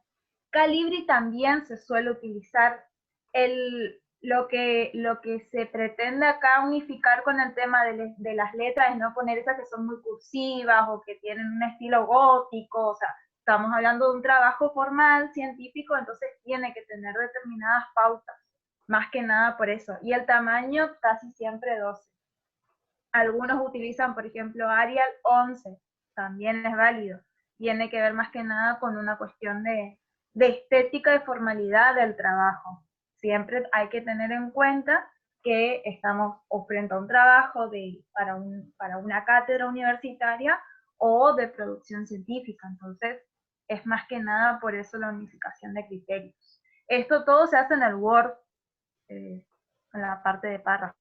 Calibri también se suele utilizar. Lo que se pretende acá unificar con el tema de las letras es no poner esas que son muy cursivas o que tienen un estilo gótico, o sea, estamos hablando de un trabajo formal, científico, entonces tiene que tener determinadas pautas, más que nada por eso. Y el tamaño casi siempre 12. Algunos utilizan, por ejemplo, Arial 11, también es válido. Tiene que ver más que nada con una cuestión de estética y formalidad del trabajo. Siempre hay que tener en cuenta que estamos frente a un trabajo para una cátedra universitaria o de producción científica. Entonces, es más que nada por eso la unificación de criterios. Esto todo se hace en el Word, en la parte de párrafos.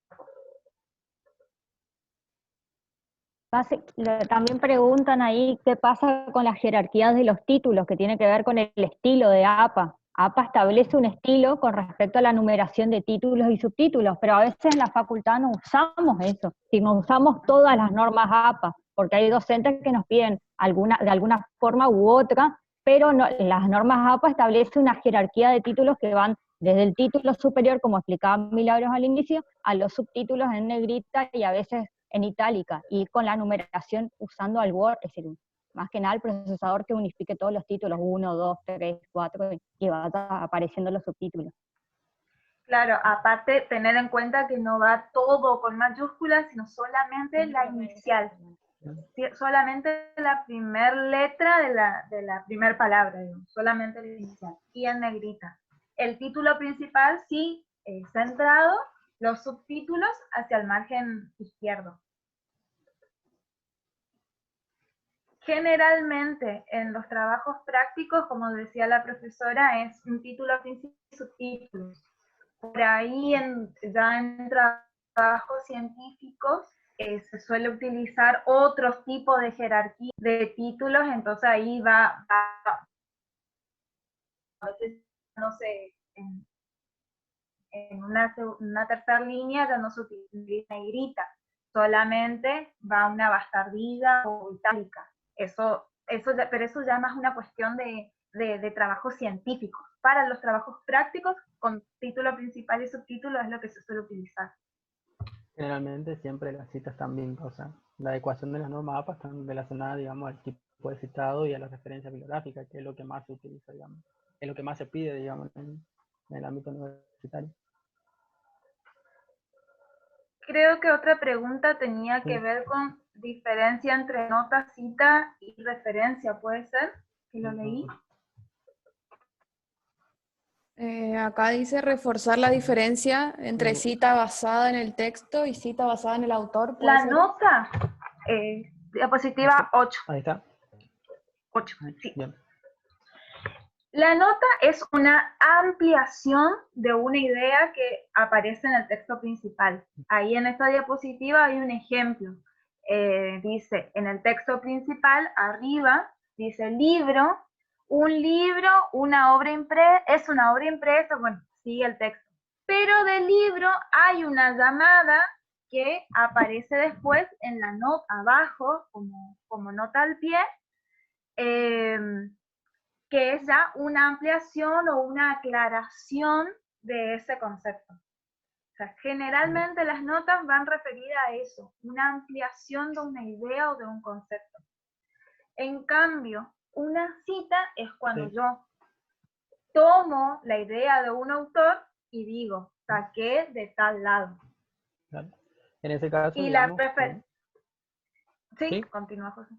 También preguntan ahí qué pasa con las jerarquías de los títulos, que tiene que ver con el estilo de APA. APA establece un estilo con respecto a la numeración de títulos y subtítulos, pero a veces en la facultad no usamos eso, si no usamos todas las normas APA, porque hay docentes que nos piden de alguna forma u otra, pero no, las normas APA establecen una jerarquía de títulos que van desde el título superior, como explicaba Milagros al inicio, a los subtítulos en negrita y a veces en itálica, y con la numeración usando al Word, es decir, más que nada el procesador que unifique todos los títulos, 1, 2, 3, 4, y vaya apareciendo los subtítulos. Claro, aparte tener en cuenta que no va todo con mayúsculas, sino solamente la inicial, solamente la primer letra de la primera palabra, digamos, solamente la inicial, y en negrita. El título principal sí centrado, los subtítulos hacia el margen izquierdo. Generalmente en los trabajos prácticos, como decía la profesora, es un título principal y subtítulos. Por ahí ya en trabajos científicos se suele utilizar otros tipos de jerarquía de títulos, entonces ahí va no sé, en una tercera línea ya no se utiliza negrita, solamente va una bastardilla o itálica. Pero eso ya más una cuestión de trabajos científicos. Para los trabajos prácticos, con título principal y subtítulo es lo que se suele utilizar. Generalmente siempre las citas están bien, o sea, la ecuación de las normas APA están relacionadas, digamos, al tipo de citado y a la referencia bibliográfica, que es lo que más se utiliza, digamos, es lo que más se pide, digamos, en el ámbito universitario. Creo que otra pregunta tenía que ver con diferencia entre nota, cita y referencia, ¿puede ser? ¿Que lo leí? Acá dice reforzar la diferencia entre cita basada en el texto y cita basada en el autor. La ser? nota, diapositiva 8. Ahí está. 8, sí. Bien. La nota es una ampliación de una idea que aparece en el texto principal. Ahí en esta diapositiva hay un ejemplo. Dice, en el texto principal, arriba, dice libro, un libro, una obra impresa, es una obra impresa, bueno, sigue el texto. Pero del libro hay una llamada que aparece después en la nota, abajo, como nota al pie, que es ya una ampliación o una aclaración de ese concepto. O sea, generalmente las notas van referidas a eso, una ampliación de una idea o de un concepto. En cambio, una cita es cuando yo tomo la idea de un autor y digo, saqué de tal lado. Claro. En ese caso, Y digamos, sí, continúa, José.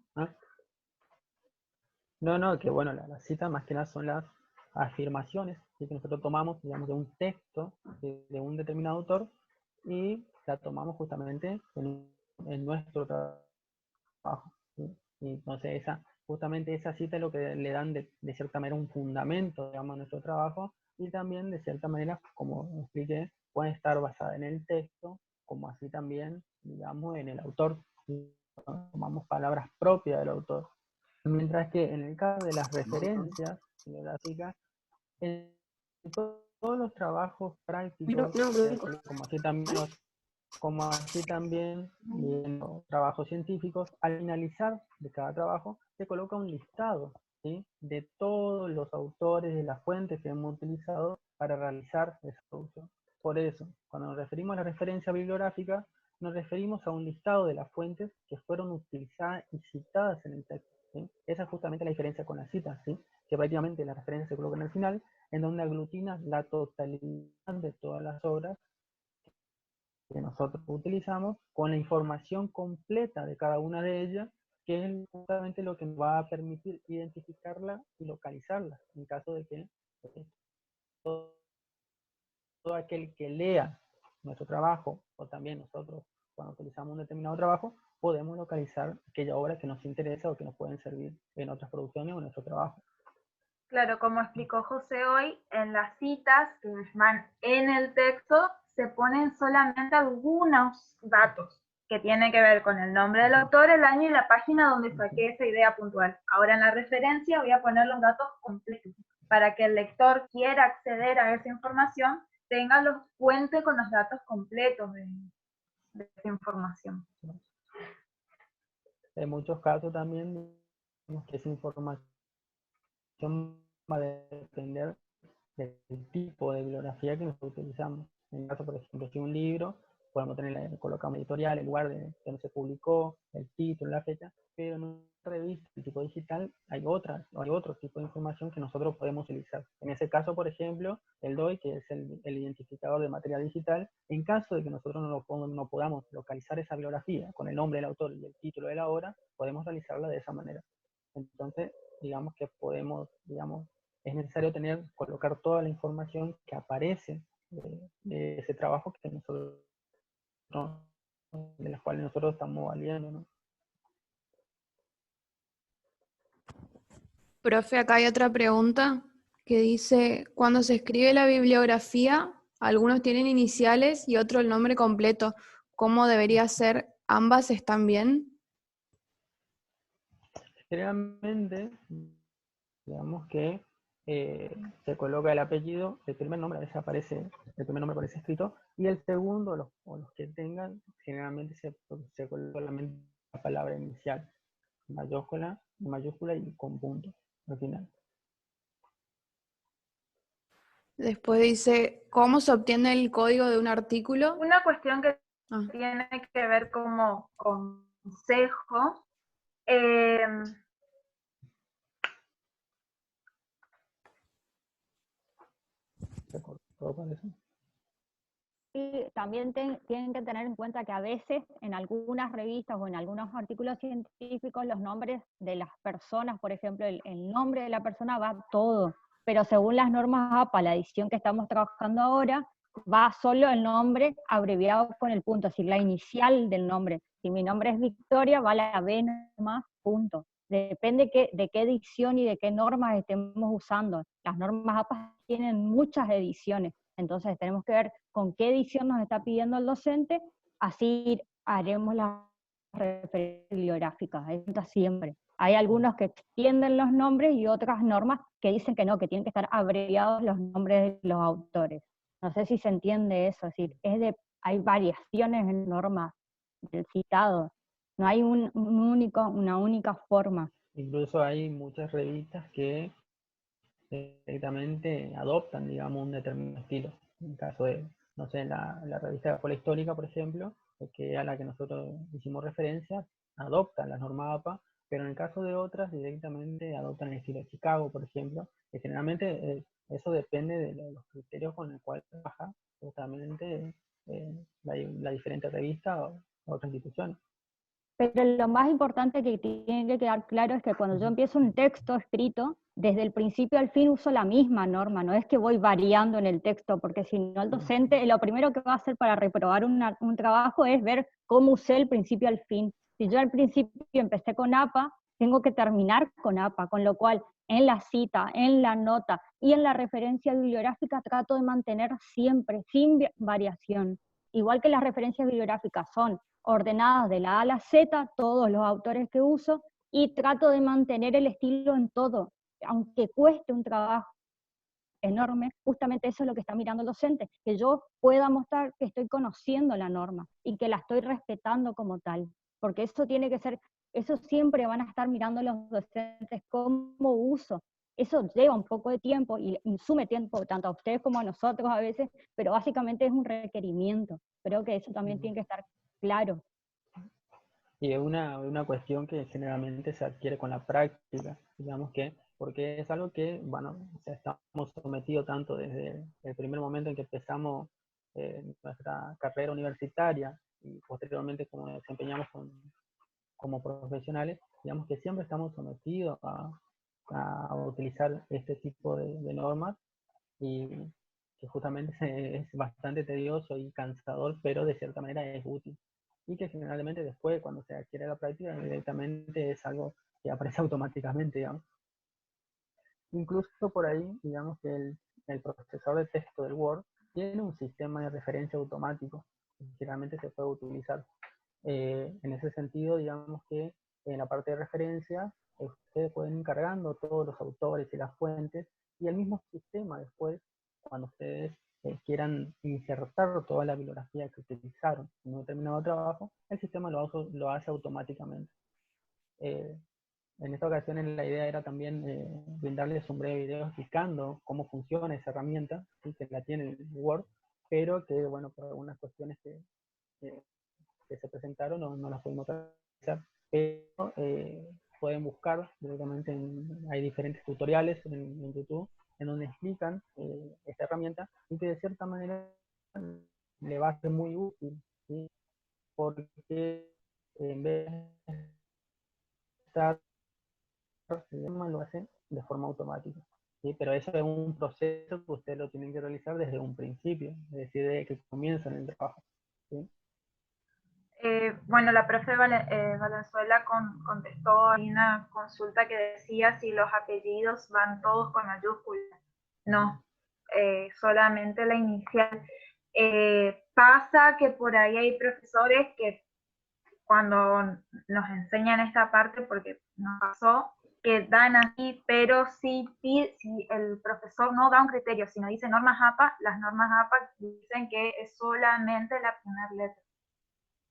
No, que bueno, las citas más que nada son las afirmaciones que nosotros tomamos, digamos, de un texto de un determinado autor y la tomamos justamente en nuestro trabajo, ¿sí? Y entonces justamente esa cita es lo que le dan de cierta manera un fundamento, digamos, a nuestro trabajo, y también de cierta manera, como expliqué, puede estar basada en el texto, como así también, digamos, en el autor. Tomamos palabras propias del autor. Mientras que en el caso de las referencias bibliográficas, en todos los trabajos prácticos, como así también en los trabajos científicos, al finalizar de cada trabajo, se coloca un listado, ¿sí?, de todos los autores de las fuentes que hemos utilizado para realizar esa producción. Por eso, cuando nos referimos a la referencia bibliográfica, nos referimos a un listado de las fuentes que fueron utilizadas y citadas en el texto, ¿sí? Esa es justamente la diferencia con las citas, ¿sí?, que prácticamente las referencias se colocan al final, en donde aglutina la totalidad de todas las obras que nosotros utilizamos con la información completa de cada una de ellas, que es justamente lo que nos va a permitir identificarla y localizarla, en caso de que todo aquel que lea nuestro trabajo, o también nosotros cuando utilizamos un determinado trabajo, podemos localizar aquella obra que nos interesa o que nos pueden servir en otras producciones o en nuestro trabajo. Claro, como explicó José hoy, en las citas que van en el texto se ponen solamente algunos datos que tienen que ver con el nombre del autor, el año y la página donde saqué esa idea puntual. Ahora en la referencia voy a poner los datos completos para que el lector quiera acceder a esa información, tenga los fuentes con los datos completos de esa información. En muchos casos también que esa información va a depender del tipo de bibliografía que nosotros utilizamos. En el caso, por ejemplo, si un libro, podemos tener colocamos editorial, el lugar de donde se publicó, el título, la fecha, pero en una revista de tipo digital hay otro tipo de información que nosotros podemos utilizar. En ese caso, por ejemplo, el DOI, que es el identificador de material digital, en caso de que nosotros no podamos localizar esa bibliografía con el nombre del autor y el título de la obra, podemos realizarla de esa manera. Entonces, digamos que podemos, es necesario colocar toda la información que aparece de ese trabajo que nosotros, de las cuales nosotros estamos valiendo, ¿no? Profe, acá hay otra pregunta que dice, cuando se escribe la bibliografía, algunos tienen iniciales y otro el nombre completo. ¿Cómo debería ser? ¿Ambas están bien? Generalmente, digamos que se coloca el apellido, el primer nombre aparece escrito, y el segundo, o los que tengan, generalmente se coloca solamente la palabra inicial, mayúscula y con punto al final. Después dice, ¿cómo se obtiene el código de un artículo? Una cuestión que tiene que ver como consejo. Y también tienen que tener en cuenta que a veces en algunas revistas o en algunos artículos científicos los nombres de las personas, por ejemplo, el nombre de la persona va todo, pero según las normas APA, la edición que estamos trabajando ahora, va solo el nombre abreviado con el punto, es decir, la inicial del nombre. Si mi nombre es Victoria, va la B nomás, punto. depende de qué edición y de qué normas estemos usando. Las normas APA tienen muchas ediciones, entonces tenemos que ver con qué edición nos está pidiendo el docente, así haremos las referencias bibliográficas, eso siempre. Hay algunos que extienden los nombres y otras normas que dicen que no, que tienen que estar abreviados los nombres de los autores. No sé si se entiende eso, es decir, hay variaciones en normas del citado, no hay una única forma. Incluso hay muchas revistas que directamente adoptan, digamos, un determinado estilo. En el caso de, no sé, la revista de Escuela Histórica, por ejemplo, que a la que nosotros hicimos referencia, adoptan la norma APA, pero en el caso de otras directamente adoptan el estilo de Chicago, por ejemplo, que generalmente eso depende de los criterios con el cual trabaja justamente la diferente revista o otra institución. Pero lo más importante que tiene que quedar claro es que cuando yo empiezo un texto escrito, desde el principio al fin uso la misma norma, no es que voy variando en el texto, porque si no el docente lo primero que va a hacer para reprobar un trabajo es ver cómo usé el principio al fin. Si yo al principio empecé con APA, tengo que terminar con APA, con lo cual en la cita, en la nota y en la referencia bibliográfica trato de mantener siempre, sin variación. Igual que las referencias bibliográficas son ordenadas de la A a la Z, todos los autores que uso, y trato de mantener el estilo en todo, aunque cueste un trabajo enorme, justamente eso es lo que está mirando el docente, que yo pueda mostrar que estoy conociendo la norma y que la estoy respetando como tal, porque eso tiene que ser, eso siempre van a estar mirando los docentes, cómo uso. Eso lleva un poco de tiempo y insume tiempo tanto a ustedes como a nosotros a veces, pero básicamente es un requerimiento. Creo que eso también tiene que estar claro. Y es una cuestión que generalmente se adquiere con la práctica, digamos que, porque es algo que, bueno, estamos sometidos tanto desde el primer momento en que empezamos nuestra carrera universitaria y posteriormente como nos desempeñamos como profesionales, digamos que siempre estamos sometidos a utilizar este tipo de normas y que justamente es bastante tedioso y cansador, pero de cierta manera es útil. Y que generalmente después, cuando se adquiere la práctica, directamente es algo que aparece automáticamente, digamos. Incluso por ahí, digamos que el procesador de texto del Word tiene un sistema de referencia automático que generalmente se puede utilizar. En ese sentido, digamos que en la parte de referencia, ustedes pueden ir cargando todos los autores y las fuentes, y el mismo sistema después, cuando ustedes quieran insertar toda la bibliografía que utilizaron en un determinado trabajo, el sistema lo hace automáticamente. En esta ocasión la idea era también brindarles un breve video explicando cómo funciona esa herramienta, ¿sí? Que la tiene el Word, pero que, bueno, por algunas cuestiones que se presentaron no las pudimos realizar, pero pueden buscar directamente, hay diferentes tutoriales en YouTube en donde explican esta herramienta y que de cierta manera le va a ser muy útil, ¿sí? Porque en vez de estar, lo hacen de forma automática, ¿sí? Pero eso es un proceso que ustedes lo tienen que realizar desde un principio, es decir, desde que comienzan el trabajo, ¿sí? Bueno, la profe Valenzuela contestó en una consulta que decía si los apellidos van todos con mayúsculas. No, solamente la inicial. Pasa que por ahí hay profesores que cuando nos enseñan esta parte, porque nos pasó, que dan así, pero si el profesor no da un criterio, sino dice normas APA, las normas APA dicen que es solamente la primera letra,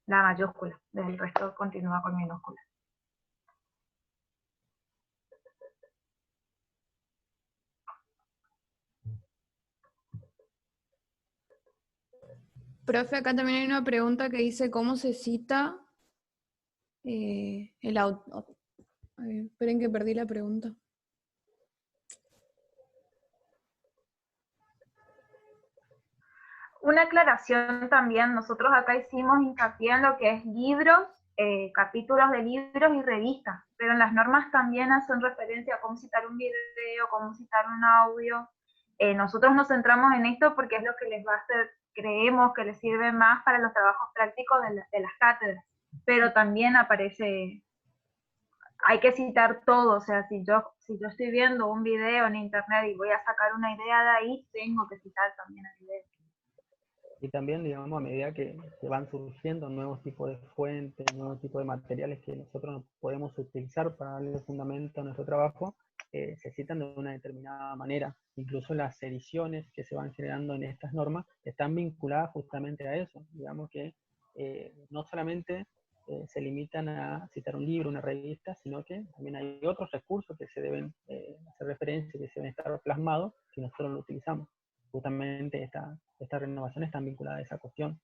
la mayúscula, el resto continúa con minúscula. Profe, acá también hay una pregunta que dice cómo se cita el autor. Esperen que perdí la pregunta. Una aclaración también, nosotros acá hicimos hincapié en lo que es libros, capítulos de libros y revistas, pero en las normas también hacen referencia a cómo citar un video, cómo citar un audio. Nosotros nos centramos en esto porque es lo que les va a hacer, creemos que les sirve más para los trabajos prácticos de las cátedras, pero también aparece hay que citar todo, o sea, si yo estoy viendo un video en internet y voy a sacar una idea de ahí, tengo que citar también el video. Y también, digamos, a medida que van surgiendo nuevos tipos de fuentes, nuevos tipos de materiales que nosotros podemos utilizar para darle fundamento a nuestro trabajo, se citan de una determinada manera. Incluso las ediciones que se van generando en estas normas están vinculadas justamente a eso. Digamos que no solamente se limitan a citar un libro, una revista, sino que también hay otros recursos que se deben hacer referencia, que se deben estar plasmados, si nosotros lo utilizamos. Justamente estas renovaciones están vinculadas a esa cuestión.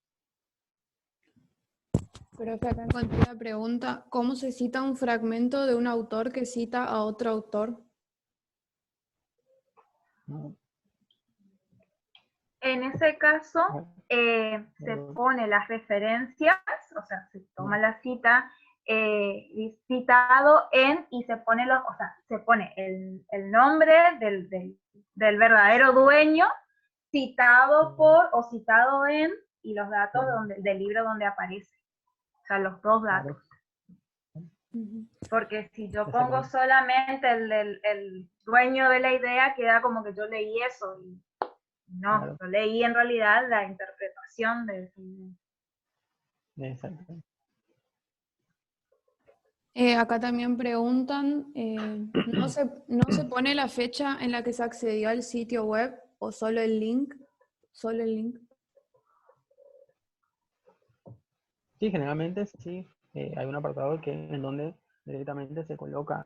Profe, acá encontré la pregunta, ¿cómo se cita un fragmento de un autor que cita a otro autor? ¿No? En ese caso, se pone las referencias, o sea, se toma la cita, citado en, y se pone se pone el nombre del verdadero dueño, citado por o citado en, y los datos del libro donde aparece. O sea, los dos datos. Porque si yo pongo solamente el dueño de la idea, queda como que yo leí eso. Y no, yo leí en realidad la interpretación de esa idea. Exacto. Acá también preguntan, ¿no se pone la fecha en la que se accedió al sitio web o solo el link? ¿Solo el link? Sí, generalmente sí. Hay un apartado en donde directamente se coloca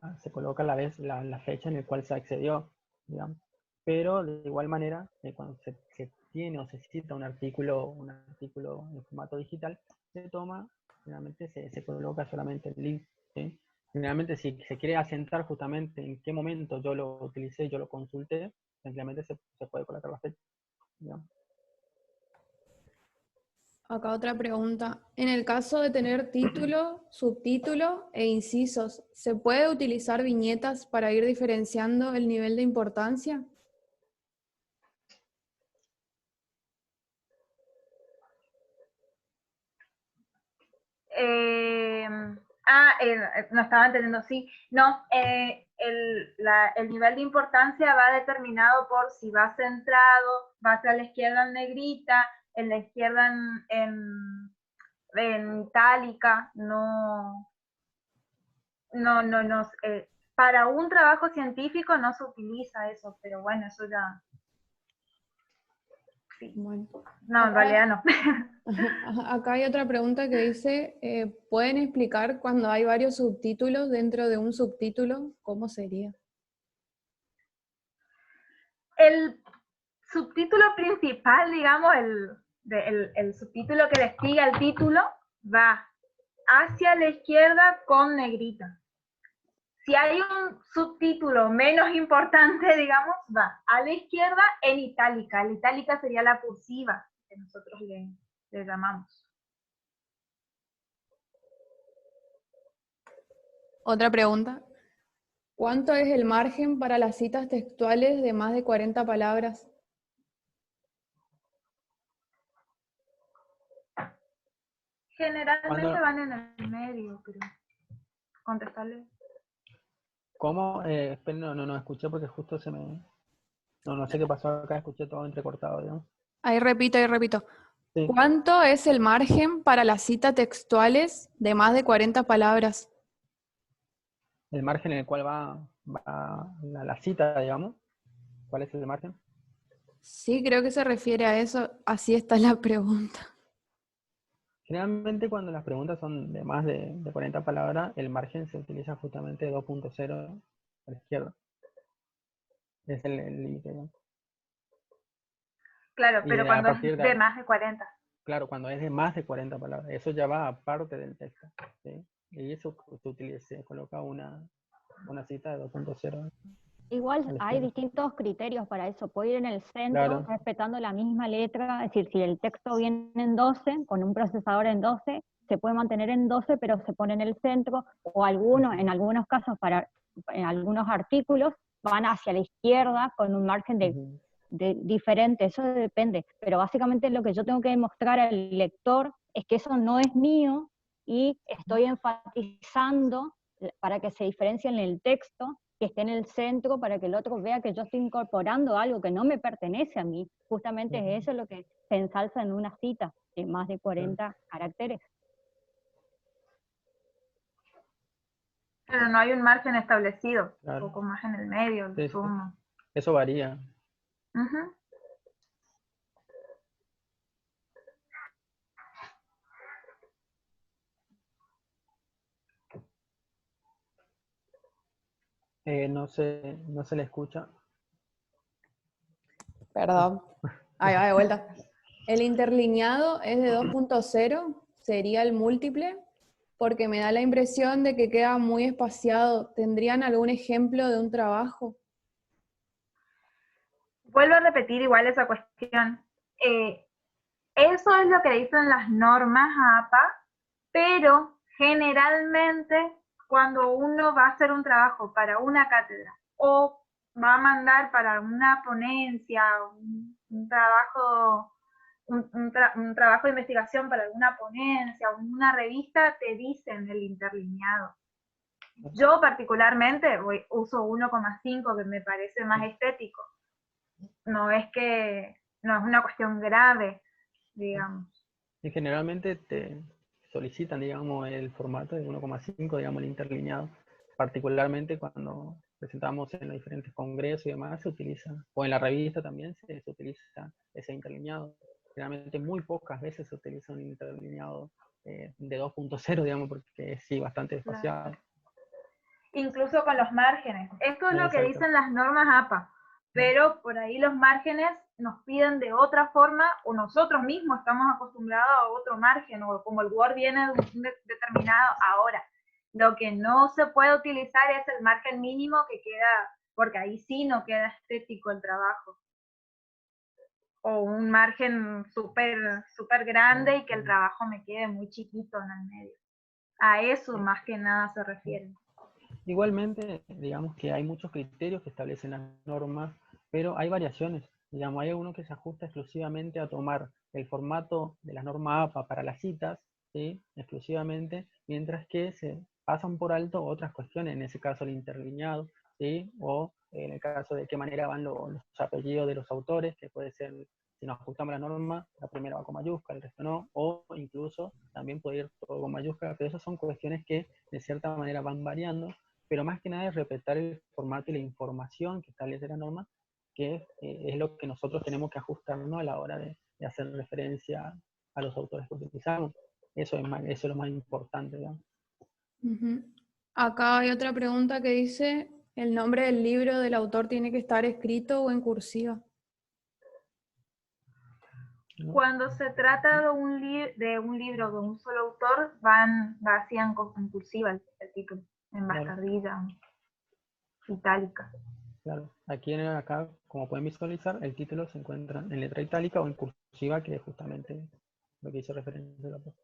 la fecha en la cual se accedió, digamos. Pero de igual manera, cuando se tiene o se cita un artículo en formato digital, generalmente se coloca solamente el link, ¿sí? Generalmente si se quiere asentar justamente en qué momento yo lo utilicé, yo lo consulté, simplemente se puede colocar la fecha, digamos. Acá otra pregunta. En el caso de tener título, subtítulo e incisos, ¿se puede utilizar viñetas para ir diferenciando el nivel de importancia? No estaba entendiendo, sí. No, el nivel de importancia va determinado por si va centrado, va hacia la izquierda en negrita, en la izquierda en itálica, para un trabajo científico no se utiliza eso, pero bueno, eso ya... Sí. Bueno. No, en realidad no. Acá hay otra pregunta que dice, ¿pueden explicar cuando hay varios subtítulos dentro de un subtítulo? ¿Cómo sería? El subtítulo principal, digamos, el subtítulo que le sigue al título, va hacia la izquierda con negrita. Si hay un subtítulo menos importante, digamos, va a la izquierda en itálica. La itálica sería la cursiva, que nosotros le llamamos. Otra pregunta. ¿Cuánto es el margen para las citas textuales de más de 40 palabras? Generalmente van en el medio, pero contestarle. ¿Cómo? No escuché porque justo se me... No sé qué pasó acá, escuché todo entrecortado, digamos. Ahí repito. Sí. ¿Cuánto es el margen para las citas textuales de más de 40 palabras? El margen en el cual va la cita, digamos. ¿Cuál es el margen? Sí, creo que se refiere a eso. Así está la pregunta. Generalmente cuando las preguntas son de más de 40 palabras, el margen se utiliza justamente 2.0 a la izquierda. Es el límite, ¿no? Claro, pero cuando es de más de 40. Claro, cuando es de más de 40 palabras. Eso ya va aparte del texto, ¿sí? Y eso se coloca una cita de 2.0. Igual hay distintos criterios para eso. Puede ir en el centro, claro, respetando la misma letra. Es decir, si el texto viene en 12, con un procesador en 12, se puede mantener en 12, pero se pone en el centro. O en algunos casos, en algunos artículos, van hacia la izquierda con un margen de diferente. Eso depende. Pero básicamente lo que yo tengo que demostrar al lector es que eso no es mío y estoy enfatizando para que se diferencien en el texto, que esté en el centro, para que el otro vea que yo estoy incorporando algo que no me pertenece a mí. Justamente es eso lo que se ensalza en una cita de más de 40 caracteres. Pero no hay un margen establecido, Claro. un poco más en el medio, Sí, el sumo. eso varía. Ujú. No se le escucha. Perdón. Ahí va de vuelta. El interlineado es de 2.0, sería el múltiple, porque me da la impresión de que queda muy espaciado. ¿Tendrían algún ejemplo de un trabajo? Vuelvo a repetir igual esa cuestión. Eso es lo que dicen las normas APA, pero generalmente cuando uno va a hacer un trabajo para una cátedra o va a mandar para una ponencia, un trabajo, un trabajo de investigación para alguna ponencia o una revista, te dicen el interlineado. Yo particularmente uso 1,5, que me parece más estético. No es una cuestión grave, digamos. Y generalmente te solicitan, digamos, el formato de 1,5, digamos, el interlineado. Particularmente cuando presentamos en los diferentes congresos y demás, se utiliza, o en la revista también se utiliza ese interlineado. Generalmente muy pocas veces se utiliza un interlineado de 2.0, digamos, porque es sí bastante espaciado. Claro. Incluso con los márgenes. Esto es lo que Exacto. dicen las normas APA, pero por ahí los márgenes nos piden de otra forma, o nosotros mismos estamos acostumbrados a otro margen, o como el Word viene de un determinado ahora. Lo que no se puede utilizar es el margen mínimo que queda, porque ahí sí no queda estético el trabajo. O un margen súper grande y que el trabajo me quede muy chiquito en el medio. A eso más que nada se refieren. Igualmente, digamos que hay muchos criterios que establecen las normas, pero hay variaciones. Digamos, hay uno que se ajusta exclusivamente a tomar el formato de la norma APA para las citas, ¿sí? Exclusivamente, mientras que se pasan por alto otras cuestiones, en ese caso el interlineado, ¿sí? O en el caso de qué manera van los apellidos de los autores, que puede ser, si nos ajustamos a la norma, la primera va con mayúscula, el resto no, o incluso también puede ir todo con mayúscula, pero esas son cuestiones que de cierta manera van variando, pero más que nada es respetar el formato y la información que establece la norma, que es lo que nosotros tenemos que ajustarnos a la hora de hacer referencia a los autores que utilizamos. Eso es lo más importante, ¿no? Acá hay otra pregunta que dice, ¿el nombre del libro del autor tiene que estar escrito o en cursiva? ¿No? Cuando se trata de un libro de un solo autor, van así en cursiva el título, en bastardilla, itálica. Claro, acá, como pueden visualizar, el título se encuentra en letra itálica o en cursiva, que es justamente lo que hizo referencia a la profe.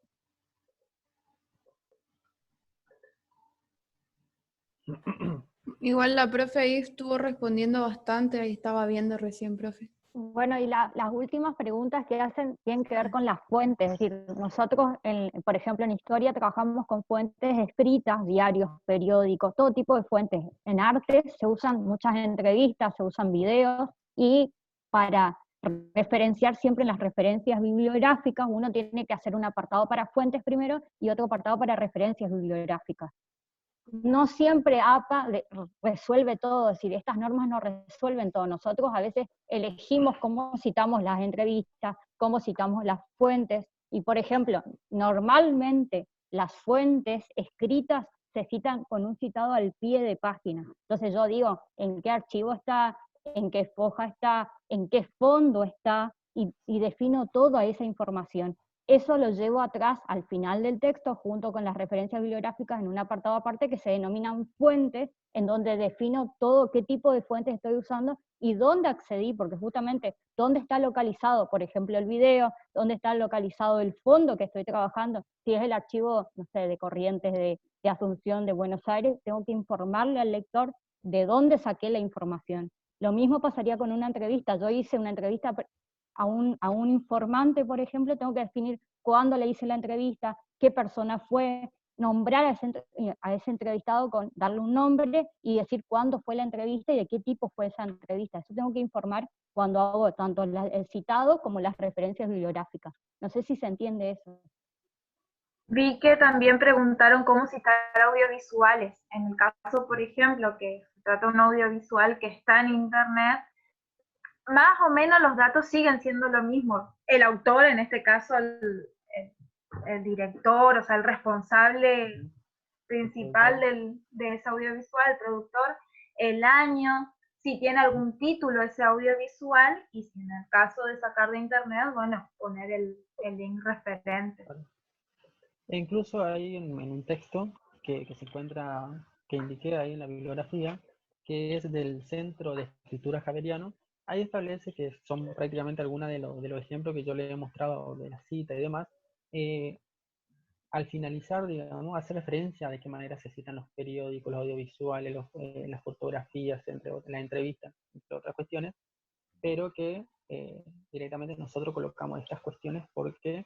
Igual la profe ahí estuvo respondiendo bastante, ahí estaba viendo recién, profe. Bueno, y las últimas preguntas que hacen tienen que ver con las fuentes, es decir, nosotros, por ejemplo, en historia trabajamos con fuentes escritas, diarios, periódicos, todo tipo de fuentes. En arte se usan muchas entrevistas, se usan videos, y para referenciar siempre en las referencias bibliográficas, uno tiene que hacer un apartado para fuentes primero y otro apartado para referencias bibliográficas. No siempre APA resuelve todo, es decir, estas normas no resuelven todo. Nosotros a veces elegimos cómo citamos las entrevistas, cómo citamos las fuentes, y por ejemplo, normalmente las fuentes escritas se citan con un citado al pie de página. Entonces yo digo en qué archivo está, en qué foja está, en qué fondo está, y defino toda esa información. Eso lo llevo atrás al final del texto junto con las referencias bibliográficas en un apartado aparte que se denominan fuentes, en donde defino todo qué tipo de fuentes estoy usando y dónde accedí, porque justamente dónde está localizado, por ejemplo, el video, dónde está localizado el fondo que estoy trabajando. Si es el archivo, no sé, de Corrientes de Asunción de Buenos Aires, tengo que informarle al lector de dónde saqué la información. Lo mismo pasaría con una entrevista. Yo hice una entrevista a un informante, por ejemplo, tengo que definir cuándo le hice la entrevista, qué persona fue, nombrar a ese entrevistado, con darle un nombre y decir cuándo fue la entrevista y de qué tipo fue esa entrevista. Eso tengo que informar cuando hago tanto el citado como las referencias bibliográficas. No sé si se entiende eso. Vi que también preguntaron cómo citar audiovisuales. En el caso, por ejemplo, que se trata de un audiovisual que está en internet, más o menos los datos siguen siendo lo mismo. El autor, en este caso el director, o sea, el responsable principal de ese audiovisual, el productor, el año, si tiene algún título ese audiovisual, y si en el caso de sacar de internet, bueno, poner el link referente. E incluso hay en un texto que se encuentra, que indiqué ahí en la bibliografía, que es del Centro de Escritura Javeriano. Ahí establece que son prácticamente algunos de los ejemplos que yo le he mostrado de la cita y demás. Al finalizar, digamos, hace referencia a de qué manera se citan los periódicos, los audiovisuales, las fotografías, entre otras, las entrevistas, entre otras cuestiones, pero que directamente nosotros colocamos estas cuestiones porque,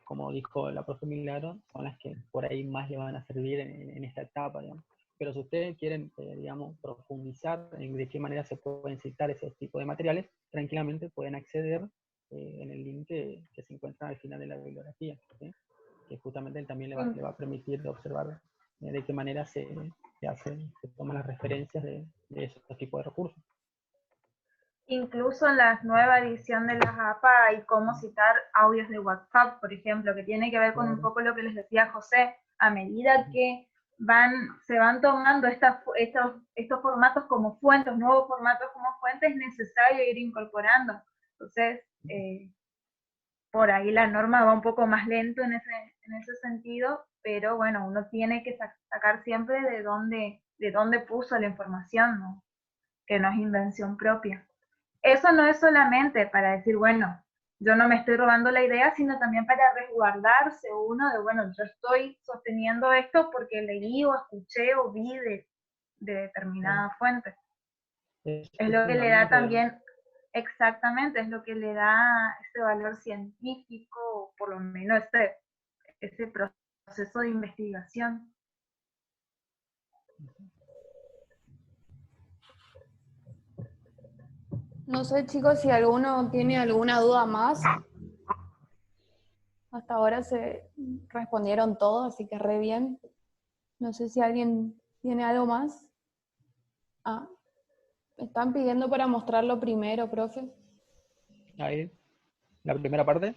como dijo la profe Milagro, son las que por ahí más le van a servir en esta etapa, digamos. Pero si ustedes quieren, digamos, profundizar en de qué manera se pueden citar esos tipos de materiales, tranquilamente pueden acceder en el link que se encuentra al final de la bibliografía, ¿sí? Que justamente también le va a permitir observar de qué manera se toman las referencias de esos tipos de recursos. Incluso en la nueva edición de las APA hay cómo citar audios de WhatsApp, por ejemplo, que tiene que ver con un poco lo que les decía José. A medida que se van tomando estos formatos como fuentes, nuevos formatos como fuentes, es necesario ir incorporando. Entonces, por ahí la norma va un poco más lento en ese sentido, pero bueno, uno tiene que sacar siempre de dónde puso la información, ¿no? Que no es invención propia. Eso no es solamente para decir, bueno, yo no me estoy robando la idea, sino también para resguardarse uno de, bueno, yo estoy sosteniendo esto porque leí o escuché o vi de determinada fuente. Es lo que le da también, exactamente, es lo que le da ese valor científico, o por lo menos ese proceso de investigación. No sé, chicos, si alguno tiene alguna duda más. Hasta ahora se respondieron todos, así que re bien. No sé si alguien tiene algo más. Ah, están pidiendo para mostrarlo primero, profe. Ahí, la primera parte.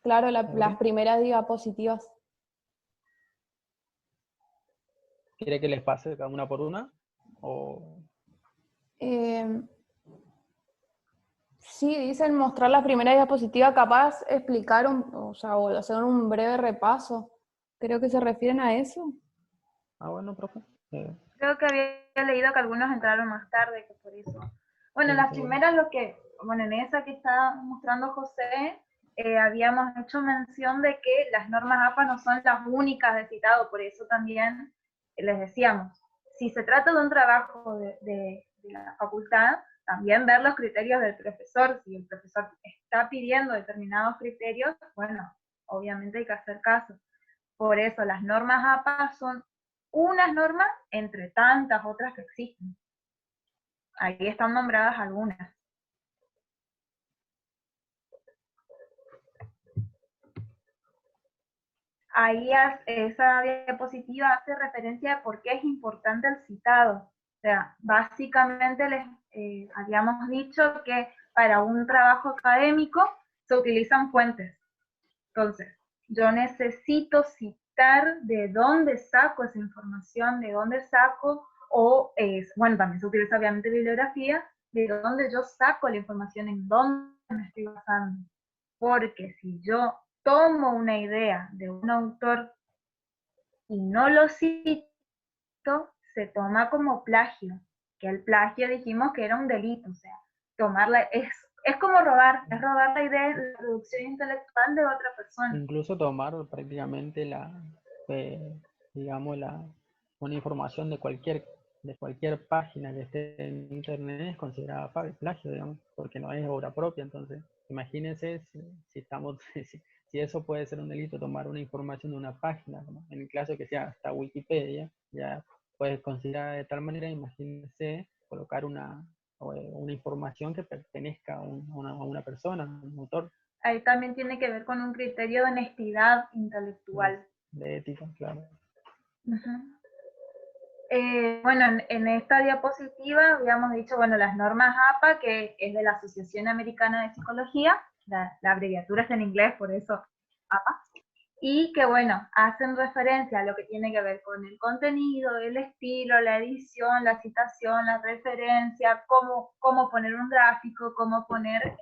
Claro, las primeras diapositivas. ¿Quiere que les pase cada una por una? O... Sí, dicen mostrar la primera diapositiva, capaz explicar, o hacer un breve repaso. Creo que se refieren a eso. Ah, bueno, profe. Creo que había leído que algunos entraron más tarde, que por eso. Bueno, Sí, las seguro. primeras, en esa que está mostrando José, habíamos hecho mención de que las normas APA no son las únicas de citado, por eso también les decíamos, si se trata de un trabajo de la facultad, también ver los criterios del profesor. Si el profesor está pidiendo determinados criterios, bueno, obviamente hay que hacer caso. Por eso las normas APA son unas normas entre tantas otras que existen. Ahí están nombradas algunas. Ahí esa diapositiva hace referencia a por qué es importante el citado. O sea, básicamente les habíamos dicho que para un trabajo académico se utilizan fuentes. Entonces, yo necesito citar de dónde saco esa información, de dónde saco, bueno, también se utiliza obviamente bibliografía, de dónde yo saco la información, en dónde me estoy basando. Porque si yo tomo una idea de un autor y no lo cito, se toma como plagio, que el plagio dijimos que era un delito, o sea, tomarla es como robar, es robar la idea de la producción intelectual de otra persona. Incluso tomar prácticamente digamos, una información de cualquier página que esté en internet es considerada plagio, digamos, porque no es obra propia. Entonces, imagínense si si eso puede ser un delito, tomar una información de una página, ¿no? En el caso que sea hasta Wikipedia, ya puedes considerar de tal manera, imagínense, colocar una información que pertenezca a una persona, a un autor. Ahí también tiene que ver con un criterio de honestidad intelectual. De ética, claro. Uh-huh. Bueno, en esta diapositiva habíamos dicho, bueno, las normas APA, que es de la Asociación Americana de Psicología, la abreviatura es en inglés, por eso APA, y que, bueno, hacen referencia a lo que tiene que ver con el contenido, el estilo, la edición, la citación, la referencia, cómo poner un gráfico, cómo poner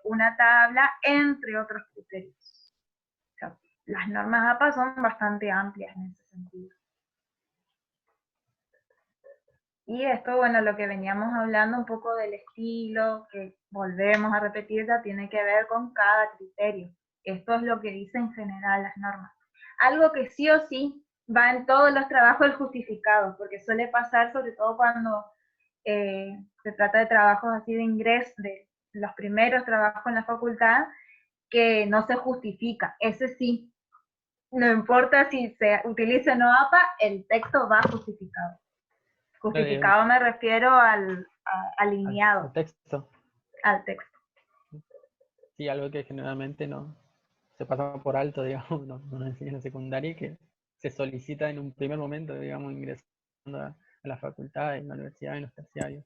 una tabla, entre otros criterios. O sea, las normas APA son bastante amplias en ese sentido. Y esto, bueno, lo que veníamos hablando un poco del estilo, que volvemos a repetir, ya tiene que ver con cada criterio. Esto es lo que dicen en general las normas. Algo que sí o sí va en todos los trabajos del justificado, porque suele pasar sobre todo cuando se trata de trabajos así de ingreso, de los primeros trabajos en la facultad, que no se justifica. Ese sí, no importa si se utiliza o no APA, el texto va justificado. Justificado me refiero al alineado. Al texto. Al texto. Sí, algo que generalmente no se pasa por alto, digamos, no enseña en la secundaria, y que se solicita en un primer momento, digamos, ingresando a la facultad, en la universidad, en los terciarios.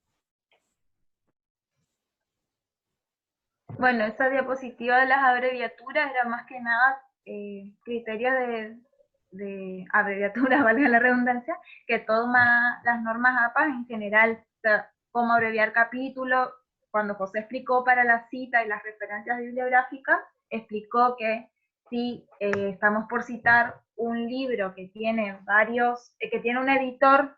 Bueno, esa diapositiva de las abreviaturas era más que nada criterios de abreviaturas, valga la redundancia, que toma las normas APA en general, o sea, cómo abreviar capítulos. Cuando José explicó para la cita y las referencias bibliográficas, explicó que si estamos por citar un libro que tiene que tiene un editor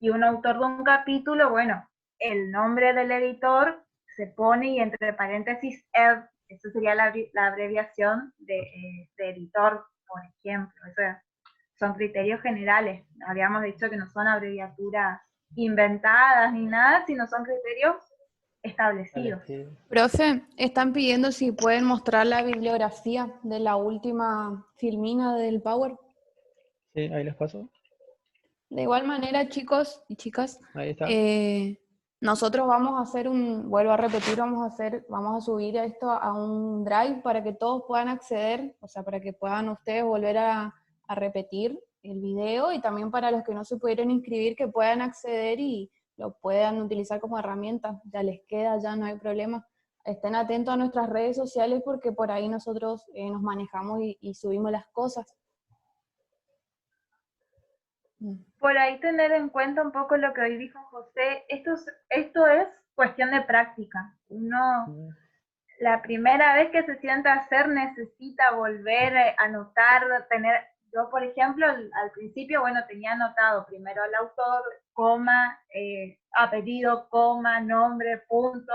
y un autor de un capítulo, bueno, el nombre del editor se pone y entre paréntesis ed, eso sería la abreviación de editor, por ejemplo. O sea, son criterios generales. Habíamos dicho que no son abreviaturas inventadas ni nada, sino son criterios establecidos. Profe, están pidiendo si pueden mostrar la bibliografía de la última filmina del Power. Sí, ahí les paso. De igual manera, chicos y chicas, Ahí está. nosotros vamos a hacer vuelvo a repetir, vamos a subir esto a un drive para que todos puedan acceder, o sea, para que puedan ustedes volver a repetir el video, y también para los que no se pudieron inscribir, que puedan acceder y lo puedan utilizar como herramienta. Ya les queda, ya no hay problema. Estén atentos a nuestras redes sociales, porque por ahí nosotros nos manejamos y subimos las cosas. Por ahí tener en cuenta un poco lo que hoy dijo José, esto es cuestión de práctica. Uno, la primera vez que se sienta a hacer, necesita volver a anotar, yo por ejemplo, al principio, bueno, tenía anotado primero el autor, coma, apellido, coma, nombre, punto,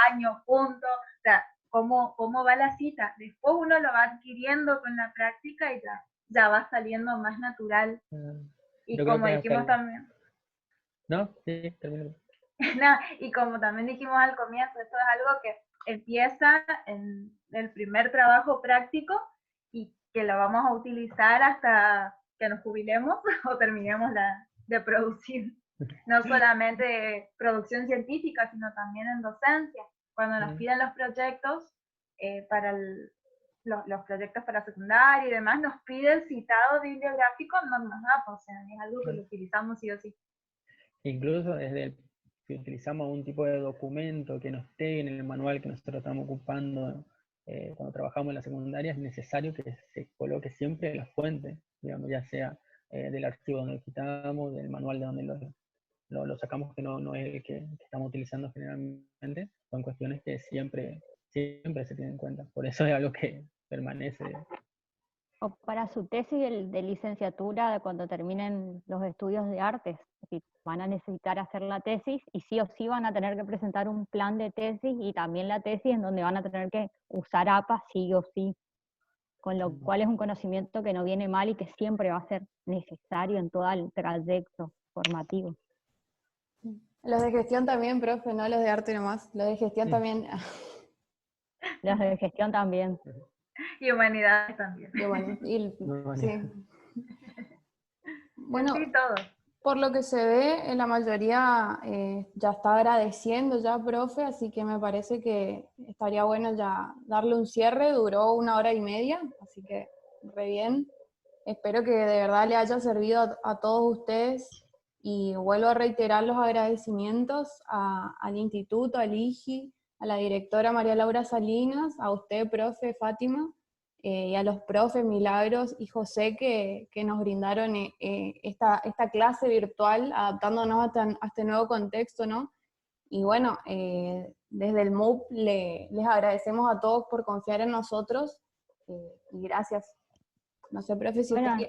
año, punto, o sea, cómo va la cita. Después uno lo va adquiriendo con la práctica y ya va saliendo más natural. Y yo como dijimos también. ¿No? Sí, termino. No, y como también dijimos al comienzo, esto es algo que empieza en el primer trabajo práctico y que lo vamos a utilizar hasta que nos jubilemos o terminemos de producir. No solamente producción científica, sino también en docencia. Cuando nos piden los proyectos para los proyectos para secundaria y demás, nos piden citado bibliográfico, no nos da, o sea, es algo que lo utilizamos sí o sí. Incluso si utilizamos algún tipo de documento que no esté en el manual que nosotros estamos ocupando cuando trabajamos en la secundaria, es necesario que se coloque siempre la fuente, digamos, ya sea del archivo donde lo quitamos, del manual de donde lo sacamos, que no es el que estamos utilizando generalmente. Son cuestiones que siempre se tienen en cuenta. Por eso es algo que permanece. O para su tesis de licenciatura, cuando terminen los estudios de artes, van a necesitar hacer la tesis y sí o sí van a tener que presentar un plan de tesis y también la tesis en donde van a tener que usar APA sí o sí, con lo cual es un conocimiento que no viene mal y que siempre va a ser necesario en todo el trayecto formativo. Los de gestión también, profe, no los de arte nomás, los de gestión también. Los de gestión también. Y humanidades también. Y bueno, sí. Bueno, Sí, todos. por lo que se ve, la mayoría ya está agradeciendo ya, profe, así que me parece que estaría bueno ya darle un cierre. Duró 1 hora y media, así que re bien. Espero que de verdad le haya servido a todos ustedes y vuelvo a reiterar los agradecimientos al instituto, al IGI, a la directora María Laura Salinas, a usted, profe Fátima, y a los profes Milagros y José que nos brindaron esta clase virtual, adaptándonos a este nuevo contexto, ¿no? Y bueno, desde el MUP les agradecemos a todos por confiar en nosotros, y gracias. No sé, profe, si Bueno, usted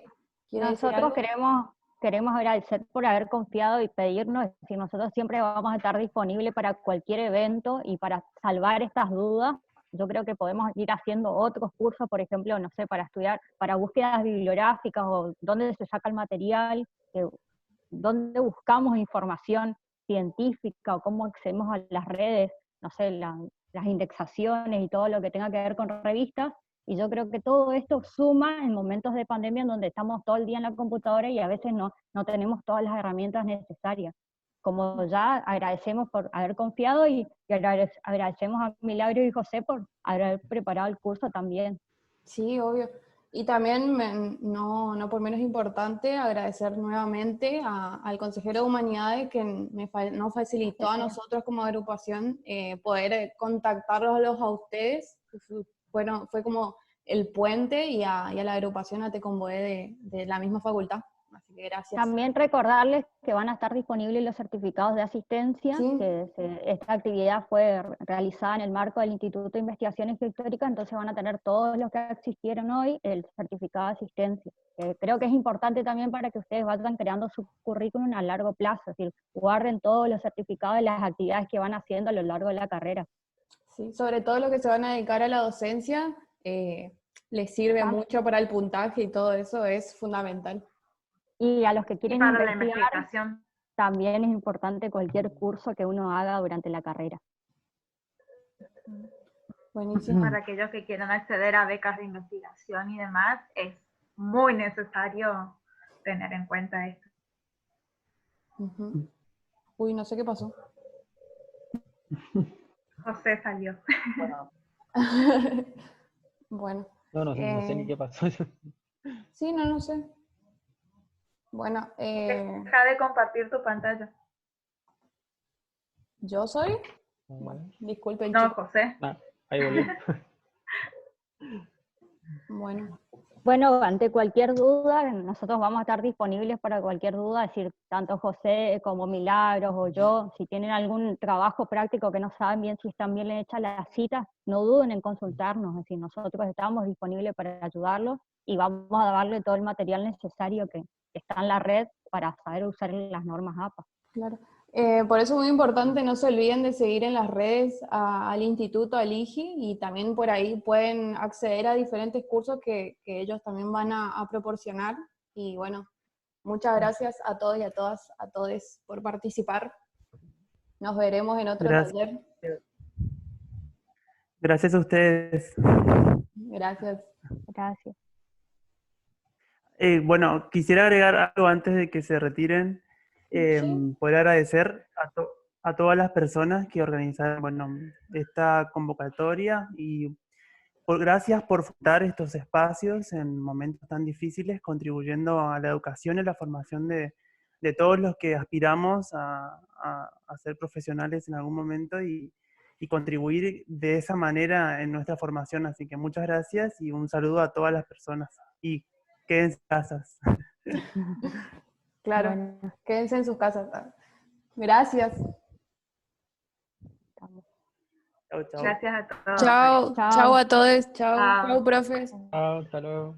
quiere decir nosotros algo. queremos agradecer por haber confiado y pedirnos, es decir, nosotros siempre vamos a estar disponibles para cualquier evento y para salvar estas dudas. Yo creo que podemos ir haciendo otros cursos, por ejemplo, no sé, para estudiar, para búsquedas bibliográficas o dónde se saca el material, dónde buscamos información científica o cómo accedemos a las redes, no sé, las indexaciones y todo lo que tenga que ver con revistas. Y yo creo que todo esto suma en momentos de pandemia en donde estamos todo el día en la computadora y a veces no tenemos todas las herramientas necesarias. Como ya agradecemos por haber confiado y agradecemos a Milagro y José por haber preparado el curso también. Sí, obvio. Y también, no por menos importante, agradecer nuevamente al consejero de Humanidades que nos facilitó a nosotros como agrupación poder contactarlos a ustedes. Fue como el puente y a la agrupación ATECOMBOE de la misma facultad. Así que gracias. También recordarles que van a estar disponibles los certificados de asistencia, Sí. Esta actividad fue realizada en el marco del Instituto de Investigaciones Históricas, entonces van a tener todos los que existieron hoy el certificado de asistencia. Creo que es importante también para que ustedes vayan creando su currículum a largo plazo, es decir, guarden todos los certificados de las actividades que van haciendo a lo largo de la carrera. Sí, sobre todo los que se van a dedicar a la docencia, les sirve mucho para el puntaje y todo eso es fundamental. Y a los que quieren para la investigar, investigación. también es importante cualquier curso que uno haga durante la carrera. Buenísimo. Para aquellos que quieran acceder a becas de investigación y demás, es muy necesario tener en cuenta esto. Uy, no sé qué pasó. José salió. Bueno. No sé ni qué pasó. Sí, no sé. Bueno, Deja de compartir tu pantalla. ¿yo soy? Bueno, disculpen, No, chicos. José. Ahí volvió. Bueno, ante cualquier duda, nosotros vamos a estar disponibles para cualquier duda, es decir, tanto José como Milagros o yo, si tienen algún trabajo práctico que no saben bien si están bien hechas las citas, no duden en consultarnos, es decir, nosotros estamos disponibles para ayudarlos y vamos a darle todo el material necesario que está en la red para saber usar las normas APA. Claro. Por eso es muy importante, no se olviden de seguir en las redes al instituto, al IGI, y también por ahí pueden acceder a diferentes cursos que ellos también van a proporcionar. Y bueno, muchas gracias a todos y a todas, a todos por participar. Nos veremos en otro taller. Gracias a ustedes. Gracias. Gracias. Bueno, quisiera agregar algo antes de que se retiren. Sí. Poder agradecer a todas las personas que organizaron esta convocatoria y gracias por fundar estos espacios en momentos tan difíciles, contribuyendo a la educación y la formación de todos los que aspiramos a ser profesionales en algún momento y contribuir de esa manera en nuestra formación. Así que muchas gracias y un saludo a todas las personas. Y quédense en casas. Claro, bueno. Quédense en sus casas. Gracias. Chau, chau. Gracias a todos. Chao a todos. Chao, profes. Chao, hasta luego.